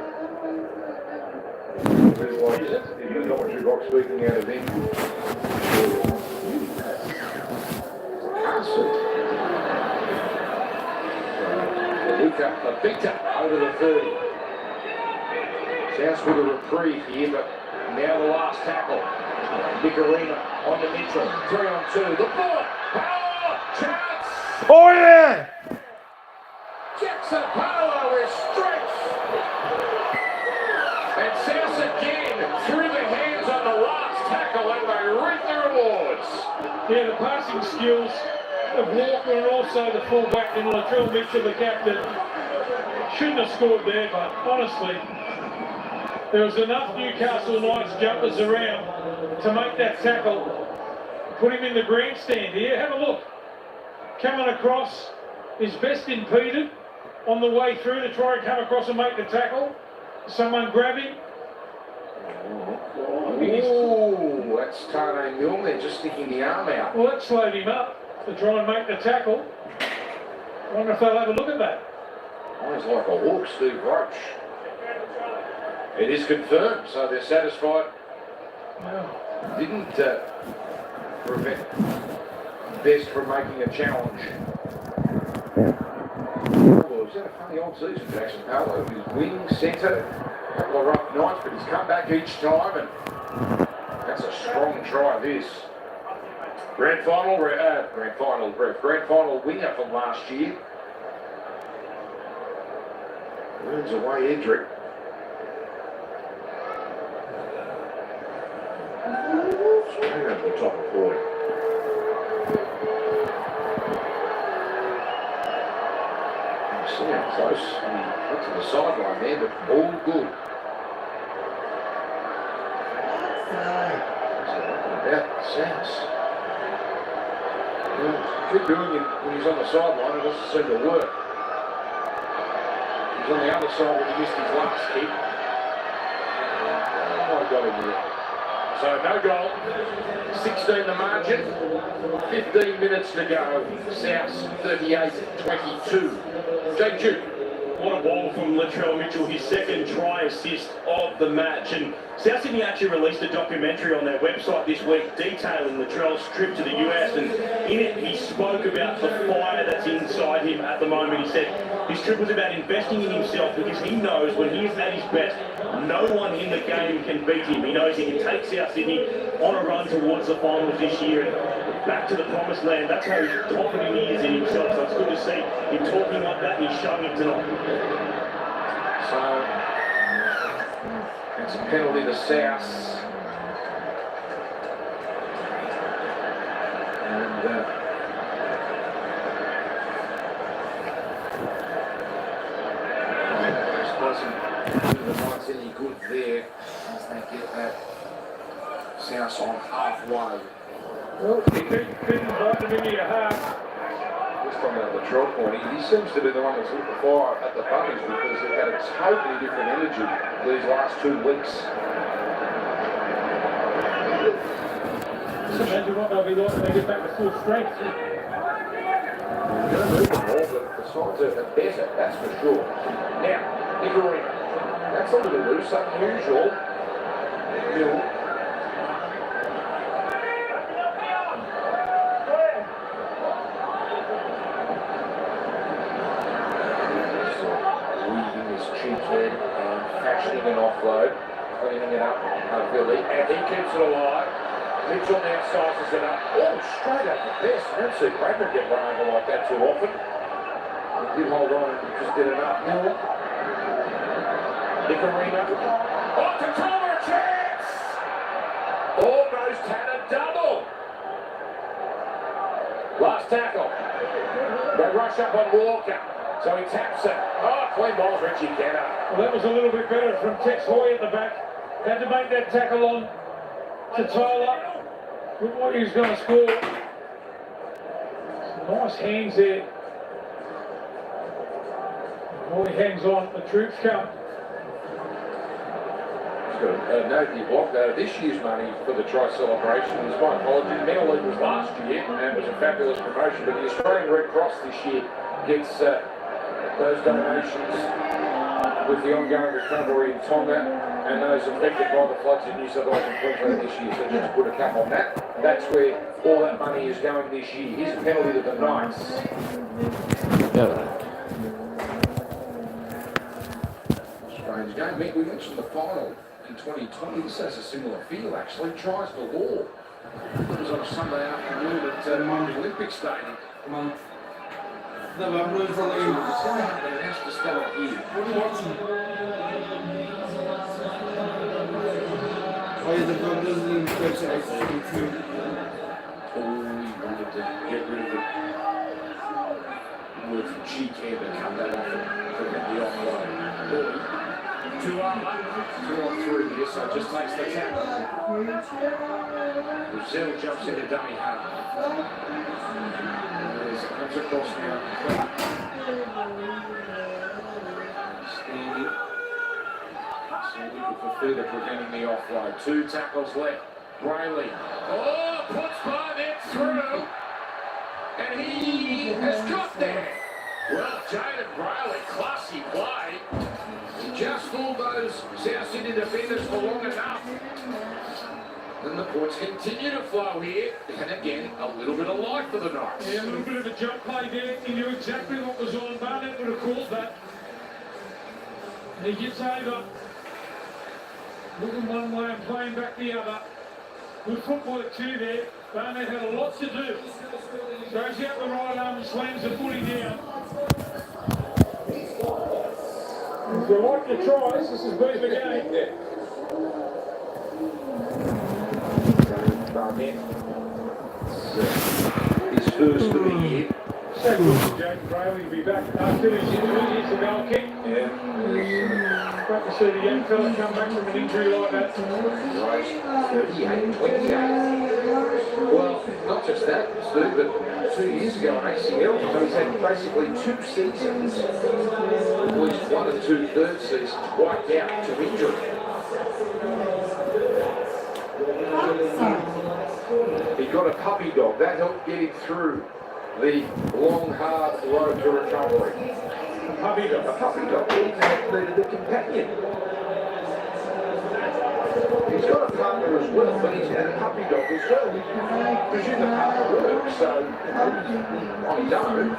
There's like the commentary box speaking out of him. Fafita over the 30. South with a reprieve here, but now the last tackle. Nicarima on to Mitchell. 3 on 2. The ball. Power. Chance. Oh yeah! Jackson Paolo is strength. And South again through the hands on the last tackle, and they reap the rewards. Yeah, the passing skills of Walker and also the fullback in Latrell Mitchell, the captain, shouldn't have scored there, but honestly, there was enough Newcastle Knights jumpers around to make that tackle. Put him in the grandstand here. Have a look. Coming across, his best impeded on the way through to try and come across and make the tackle. Someone grab him. Ooh, that's Tane Milner just sticking the arm out. Well, that slowed him up to try and make the tackle. I wonder if they'll have a look at that. Eyes like a hawk, Steve Roach. It is confirmed, so they're satisfied. Didn't prevent Best from making a challenge. Well, he's had a funny old season, Jackson Paolo. His wing, centre, a couple of rough nights, but he's come back each time, and that's a strong try, this. Grand final winner from last year. Wins away, Edric. Straight over the top of 40. See how close he got to the sideline there, but all good. About South. Keep doing it when he's on the sideline, it doesn't seem to work. He's on the other side when he missed his last kick. Oh, I got him there. So no goal. 16 the margin. 15 minutes to go. South 38-22. Jake Duke. What a ball from Latrell Mitchell, his second try assist of the match. And South Sydney actually released a documentary on their website this week detailing Latrell's trip to the US, and in it he spoke about the fire that's inside him at the moment. He said his trip was about investing in himself because he knows when he is at his best, no one in the game can beat him. He knows he can take South Sydney on a run towards the finals this year and back to the promised land. That's how confident he is in himself. So it's good to see him talking like that, and he's showing it tonight. So it's a penalty to South. And this doesn't do the Knights any good there as they get that South on halfway. Well, he couldn't bite them into your half. Just on the Latrell point, he seems to be the one that's lit the fire at the Bunnies because they've had a totally different energy these last 2 weeks. Just imagine what they'll be like when they get back to full strength. They're going to move the ball, but the sides are better, that's for sure. Now, Nicarina, that's a little loose, unusual. Bill. Head and fashioning an offload, cleaning it up, Billy, and he keeps it alive. Mitchell now sizes it up. Oh, straight up the best. I don't see Bradford get run over like that too often. He did hold on and just did enough. Nicarina. Oh, Tatoma, a chance! Almost had a double. Last tackle. They rush up on Walker. So he taps it. Oh, clean balls, Richie Kenner. Well, that was a little bit better from Tex Hoy at the back. Had to make that tackle on to Tyler. Look what he was going to score. Some nice hands there. Hoy hangs on. The troops come. He's got a note he blocked out of this year's money for the try celebration. It's my apologies. Mental League was last year, and it was a fabulous promotion. But the Australian Red Cross this year gets those donations with the ongoing recovery in Tonga and those affected by the floods in New South Wales and Queensland this year. So just put a cap on that. That's where all that money is going this year. Here's a penalty to the Knights. Strange game. Mick, we mentioned the final in 2020. This has a similar feel actually. Tries for law. It was on a Sunday afternoon at the Olympic Stadium. No, but I'm going for the English. But it has to start here. What are you watching? Why is the Brazilian pressure actually too? Oh, he wanted to get rid of it. With G-Care to come that off and prevent the offload. 2 on 3 here, so just takes the tackle. Brazil jumps into dummy half. Comes across now. Standing. So looking for further preventing the offload. 2 tackles left. Brayley. Oh, puts Barnett through. And he has got there. Well, Jaden Brayley, classy play. He just fooled those South Sydney defenders for long enough. And the points continue to flow here. And again, a little bit of life for the Knights. Yeah, a little bit of a jump play there. He knew exactly what was on. Barnett would have called that. And he gets over. Looking one way and playing back the other. Good footwork too there. Barnett had lots to do. Throws out the right arm and slams the footy down. If you like your tries, this has been the game. Yeah. Barnett. His first of the year. So good for James Brayley to be back after his injury. Here's the goal kick. Yeah. Great to see the young fella come back from an injury like that. 38, 28. Well, not just that, Stu, but 2 years ago on ACL, so he's had basically 2 seasons, at least 1 and 2 third seasons, wiped out to injury. He got a puppy dog. That helped get him through the long, hard road to recovery. Puppy dog. A puppy dog. He needed a companion. He's got a partner as well, but he's had a puppy dog as well. I presume the partner works, so on his own.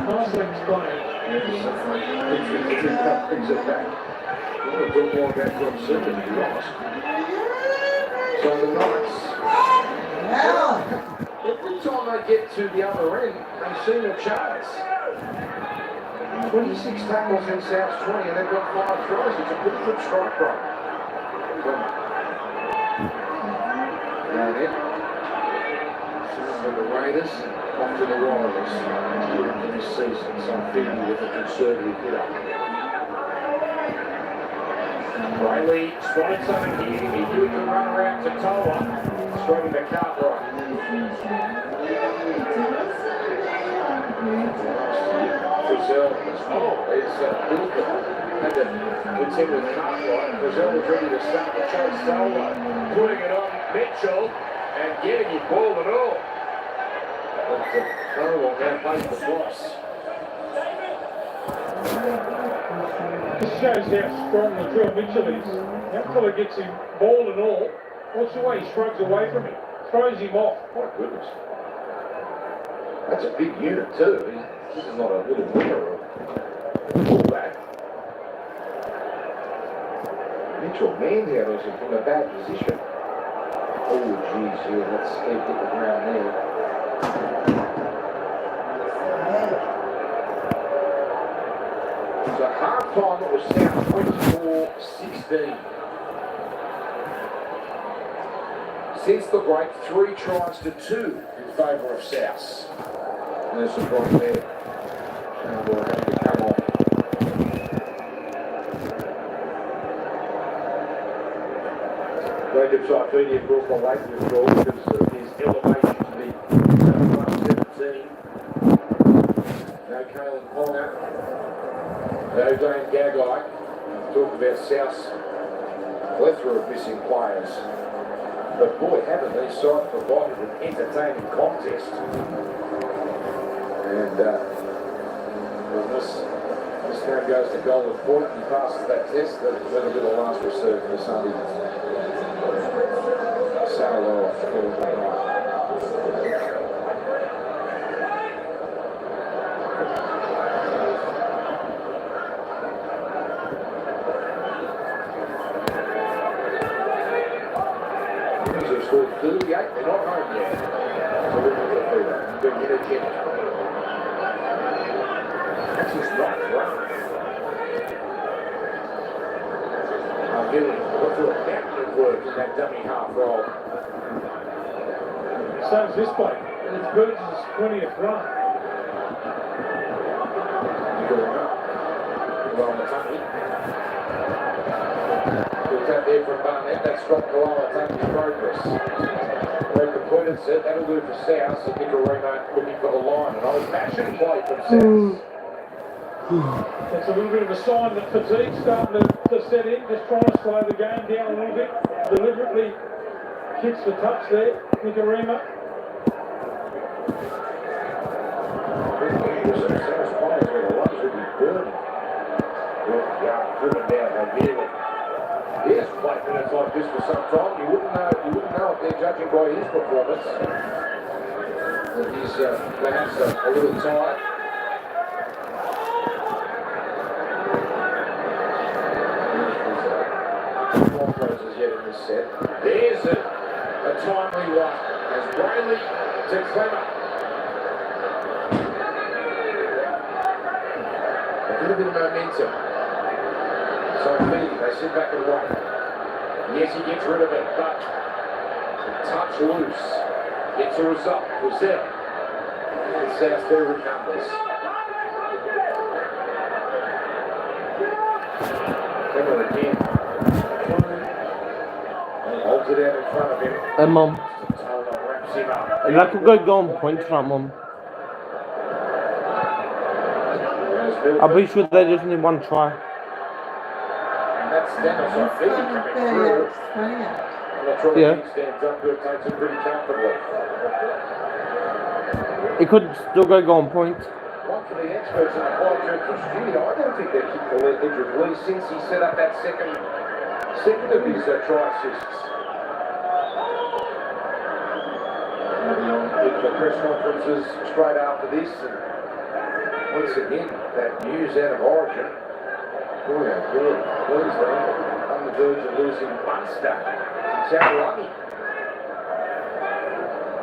Nicely explained. Brings it back. We're going to talk more about John Silver, to be honest. So the Knights, every time they get to the other end, they seem to chase. 26 tackles in South's 20, and they've got 5 tries. It's a pretty good strike rate. Down it. For the Raiders, off to the Warriors. This season, so I'm feeling with a conservative hitter. Brayley spotted something here. He did the run around to Tola. Straight into Cartwright. Brazil, it's Bilker. Had to contend with Cartwright. Brazil was ready to start the chase solo. Putting it on Mitchell and getting his ball and all. But Cartwright now plays the boss. This shows how strong the drill Mitchell is. That fella gets him ball and all. Watch the way he shrugs away from him. Throws him off. My goodness. That's a big unit too. This is not a little winger or fullback. Mitchell manhandles him from a bad position. Oh geez, yeah, that's hit the ground there. So half time it was South 24-16. Since the break, 3 tries to 2 in favour of South. And there's some ball there. And we're having to come off. Jacob Saifidi brought the late withdrawal because of his elevation to the +17. No Kalen Ponga. No Dane Gagai. Talked about South's plethora of missing players. But boy, haven't these sides provided an entertaining contest. And this now goes to Golden Point and he passes that test. That'll be the last reserve for Sunday. Salo off the field. They've scored 38, they're not home yet. So we're going to get a chip. That's his right run. I'm feeling what's your captain work in that dummy half roll. So's this play. And it's Burgess' 20th run. Good on the tummy. Good tap there from Barnett. That's dropped Kalala progress. They completed set. That'll do for South. So Nicarima looking for the line. An old fashioned play from South. It's a little bit of a sign that fatigue's starting to set in, just trying to slow the game down a little bit. Deliberately kicks the touch there, Nicarima. Driven down O'Neill. He has played minutes like this for some time. You wouldn't know if they're judging by his performance. That he's perhaps a little tired. As yet in this set. There's a timely one as Brayley to Clemmer. A little bit of momentum. So Fee, they sit back and wait. Yes, he gets rid of it, but touch loose. Gets a result. Brazil. And South Fair numbers. Clemmer again. Holds it out in front of him. Hey, Mum. Taylor wraps him up. That could go on point for that, Mum. I'm pretty sure they just need one try. And that's Dennis on feet coming through. And that's right, Yeah. he stands up there, takes it pretty comfortably. It could still go on point. One for the experts in the High Church studio. I don't think they've kicked the injured Lee since he set up that second of his try assists. With the press conferences straight after this, and once again, that news out of Origin. Boy, oh boy, please though, on the verge of losing Munster in Tamarani.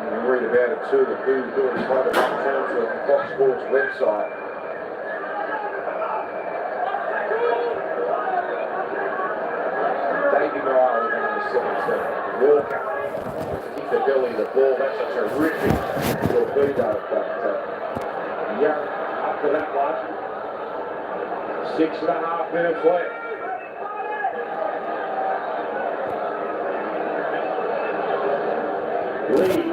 You can read about it too, the Boo Billy Slater returns to the Fox Sports website. Davey Morale is number 17. Walker kick the belly of the ball. That's a terrific torpedo, but Young up to that one. 6.5 minutes left. Lee.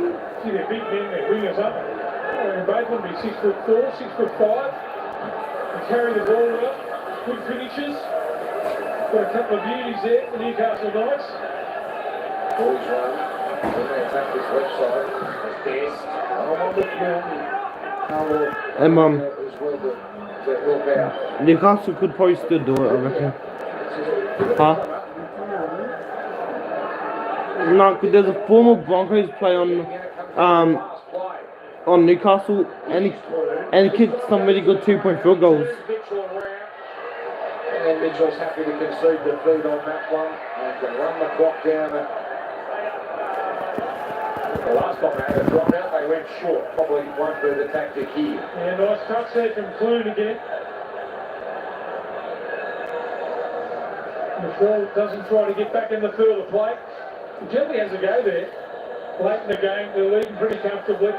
See their big men, their wingers up. Both will be 6'4", 6'5". They carry the ball well. Good finishes. Got a couple of beauties there for Newcastle Knights. Boys run. When they attack this left side, as best. I'm on the field. Hey, Mum. As well to help out. Newcastle could probably still do it, I reckon. Huh? No, because there's a former Broncos player on Newcastle, and he kicked some really good 2-point field goals. And then Mitchell's happy to concede the feed on that one and can run the clock down. The last time they had a drop out, they went short. Probably won't be the tactic here. Yeah, nice touch there from Clune again. McFall doesn't try to get back in the field of play. He generally has a go there. Late in the game, they're leading pretty comfortably.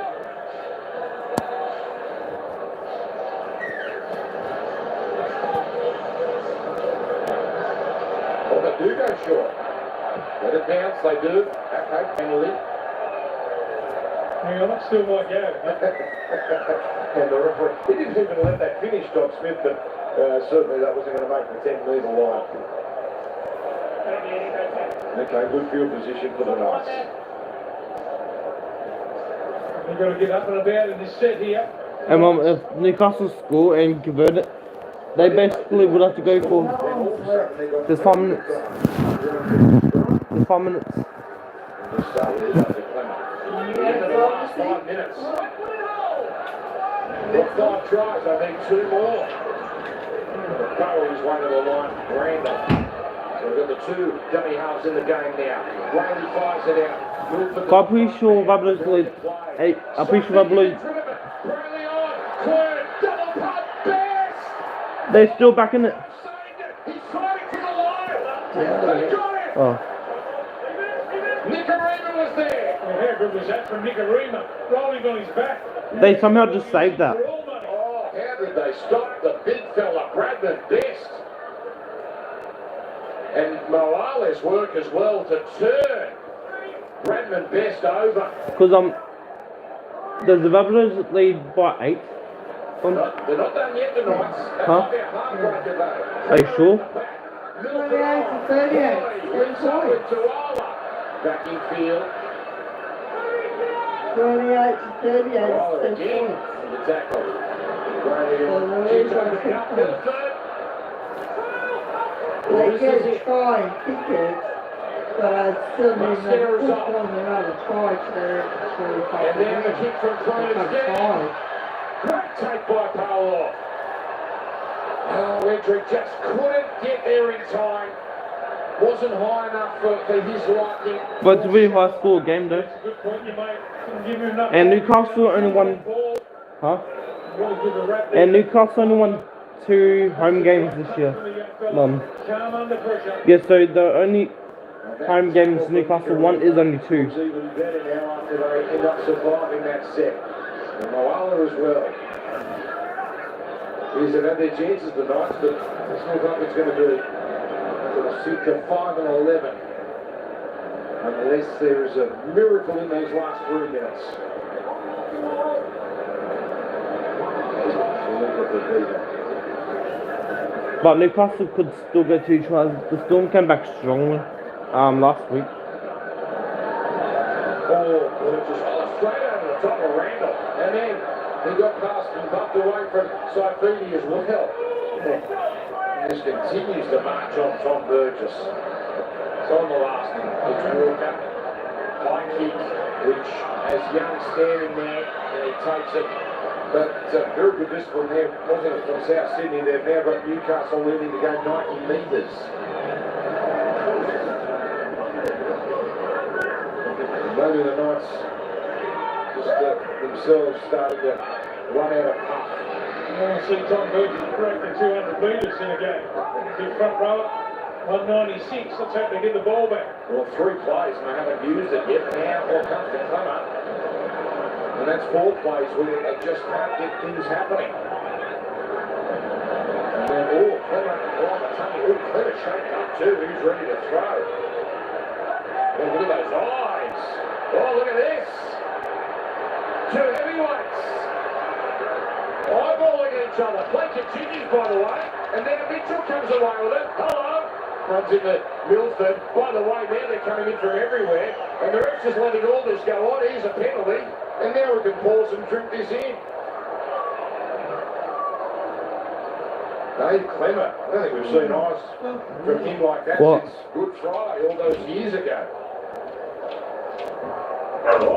Well, they do go short. Let it bounce, they do. Okay, penalty. Hang on, it still might go. And the referee, he didn't even let that finish, Doc Smith, but certainly that wasn't going to make the 10-metre line. Okay, good field position for the Knights. They've got to get up and about in this set here. And Mum, if Newcastle score and convert it, they basically would have to go for. There's 5 minutes. There's 5 minutes. We'll start with the last 5 minutes. Got 5 tries, I think 2 more. Curry's one to the line, Randall. So we've got the 2 dummy halves in the game now. Riley fires it out. I'm pretty sure Rabbitohs lead. Hey, I'm pretty sure Rabbitohs. They're still back in it. Oh. Nicarima was there. How good was that from Nicarima? Rolling on his back. They somehow just saved that. Oh, how did they stop the big fella, Bradman Best? And Morales work as well to turn Bradman Best over. Because does the Rabbitohs lead by 8? They're not done yet tonight. That Huh? might be a heartbreaker though. Are you sure? 28 to 38. Back in field. 28 to 38. Oh, again. The tackle. She's opening up to the third. They get try and kick it, but I still need to put on another try to And then the kick from Cronin again. Great take by Paolo. Oh, Wedrick just couldn't get there in time. wasn't high enough for his liking. But it's a really high score game though. That's a good point you made. Couldn't give him enough. And Newcastle only won. Huh? Really give a rap And Newcastle only won 2 home games this year. Calm under pressure. Yeah, so the only home games Newcastle won is only 2. It's even better now after they end up surviving that set. And Moala as well. These have had their chances tonight, but it's not like it's going to be. It'll sink to 5 and 11. Unless there is a miracle in those last 3 minutes. But Newcastle could still get 2 tries. The Storm came back strongly last week. Oh, straight over the top of Randall. And then he got past and bumped away from Saifidi as well. He just continues to march on Tom Burgess. It's on the last one. It's Walker. High kick, which has Young standing there, and he takes it. But very good discipline there, wasn't it, from South Sydney? They've now got Newcastle leading to go 90 metres. Maybe the Knights just themselves starting to run out of puff. You want to see Tom Burgess break the 200 metres in a game. His front rower, 196. Let's hope they get the ball back. Well, 3 plays and they haven't used it yet. Now all comes to Clemmer. And that's 4 plays where they just can't get things happening. And then, Clemmer, Clemmer shaped up too. He's ready to throw. Oh, look at those eyes. Oh, look at this. 2 heavyweights. Eyeballing each other. Play continues, by the way. And then Mitchell comes away with it. Hello. Runs into Milford. By the way, now they're coming in from everywhere. And the ref's just letting all this go on. Here's a penalty. And now we can pause and drink this in. Dave Clemmer. I don't think we've seen eyes from him like that since Good Friday all those years ago.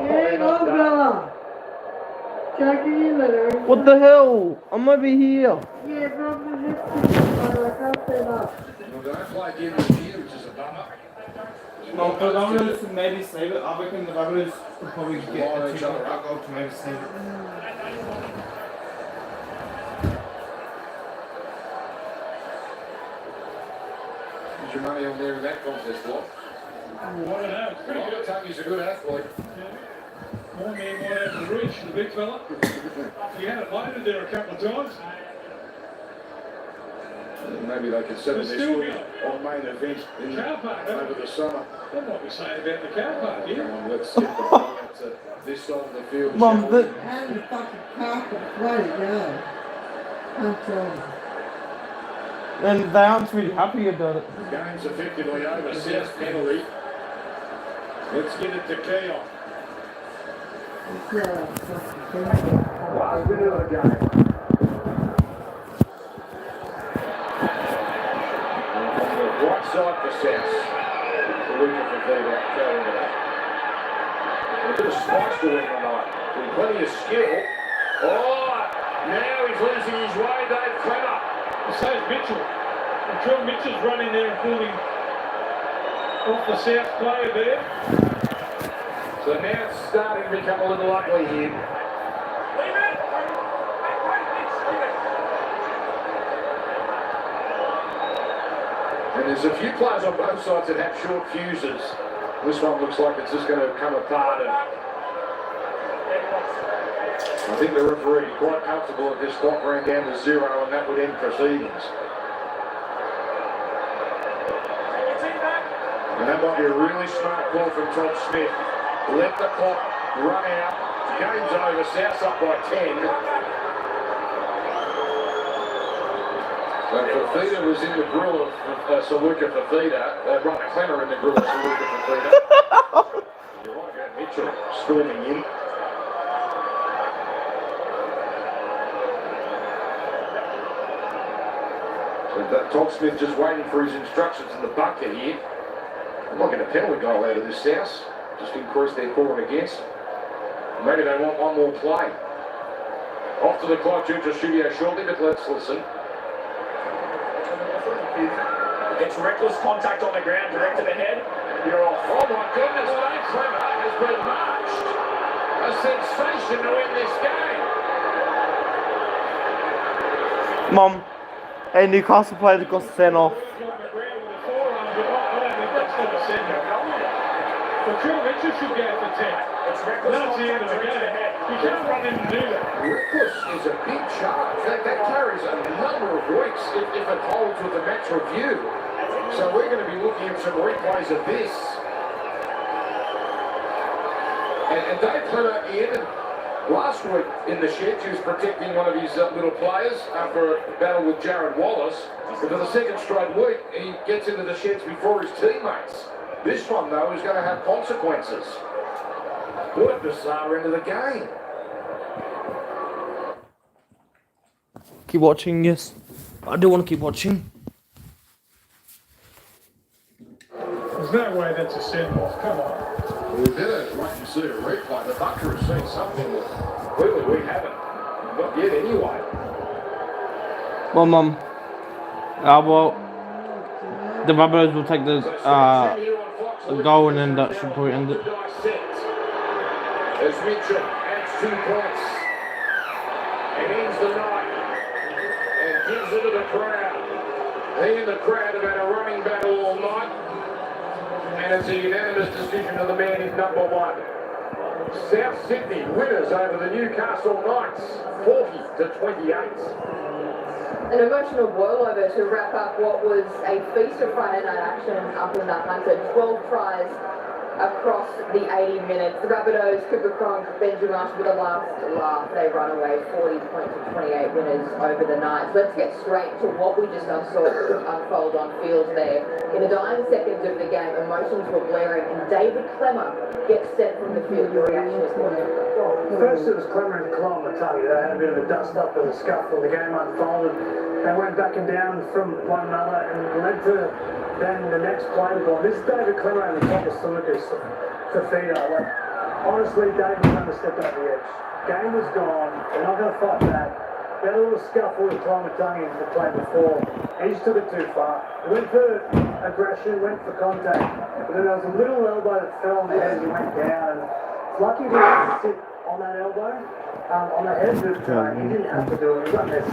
Game over. Jackie in there. What the hell? I'm over here. Yeah, probably just I can't say that. Well, don't play again this year, which is a bummer. No, the Rabbitohs maybe save it. I reckon the Rabbitohs could probably get a 2 goal to maybe save it. What's your money on there in that contest, what? I don't know. It's pretty good. Tucky's a good athlete. Yeah. One man might have to reach, the big fella. He had it loaded there a couple of times. Maybe they could settle this on main event in Car park, over the summer. What might we say about the car park here? Come on, let's get the ball out to this side of the field. Mum, shall we? And the fucking carpet, way to go. I'm telling you. And they aren't really happy about it. The game's effectively over. South penalty. Let's get it to Keon. Last minute of the game. Right side for South. The weaker for Vita carrying it up. A bit of spice to win tonight. With plenty of skill. Oh, now he's losing his way, Dave Clemmer. So is Mitchell. Until Mitchell's running there and pulling off the South player there. So now it's starting to become a little ugly here. And there's a few players on both sides that have short fuses. This one looks like it's just going to come apart. And I think the referee is quite comfortable if this clock ran down to 0 and that would end proceedings. And that might be a really smart call from Tom Smith. Let the clock run out. Game's over. South's up by 10. So Fafita was in the grill of Saluka Fafita. Right, Clemmer in the grill of Saluka Fafita. You're right about Mitchell storming in. So Tom Smith just waiting for his instructions in the bunker here. I'm not getting a penalty goal out of this South. Just increase their for and against. Maybe they want one more play. Off to the Clive Churchill studio shortly, but let's listen. It's reckless contact on the ground, directed ahead. You're off. Oh my goodness, Dave Clemmer has been marched. A sensation to win this game. Mum, a Newcastle player that got sent off. But Joe Mitchell should go for 10. It's reckless That's the end of the contact game. ahead. You can't run in and do that. Reckless is a big charge. That carries a number of weeks if it holds with the match review. So we're going to be looking at some replays of this. And Dave Clemmer, he ended last week in the sheds. He was protecting one of his little players after a battle with Jared Wallace. But for the second straight week, he gets into the sheds before his teammates. This one, though, is going to have consequences. What a bizarre end of the game. Keep watching, yes. I do want to keep watching. There's no way that's a send-off. Come on. We better wait and see a replay. The doctor has seen something that Clearly we haven't. Not yet anyway. Well, Mum. Well, the Rabbitohs will take the goal and then that should probably end it. as Mitchell adds 2 points and ends the night and gives it to the crowd. He and the crowd have had a running battle all night, and it's a unanimous decision of the man in number 1. South Sydney winners over the Newcastle Knights, 40-28. An emotional whirl over to wrap up what was a feast of Friday night action up in that Hunter. 12 tries across the 80 minutes. The Rabbitohs, Cooper Cronk, Benji Marshall with the last laugh. They run away 40-28 winners over the Knights. Let's get straight to what we just saw unfold on field there. In the dying seconds of the game, emotions were blaring and David Clemmer gets sent from the field. Your reaction is what? First it was Clemmer and Colomatani. They had a bit of a dust-up and a scuffle. The game unfolded. They went back and down from one another and led to then the next play the ball. This is David Clemmer and the top of Lucas Fafita. Like, honestly, David Clemmer stepped over the edge. Game was gone. They're not going to fight back. They had a little scuffle with Colomatani in the play before. He just took it too far. He went for aggression, went for contact. But then there was a little elbow that fell on the head and he went down. And it's lucky he didn't sit on that elbow, on the head, but he didn't have to do it. He got there.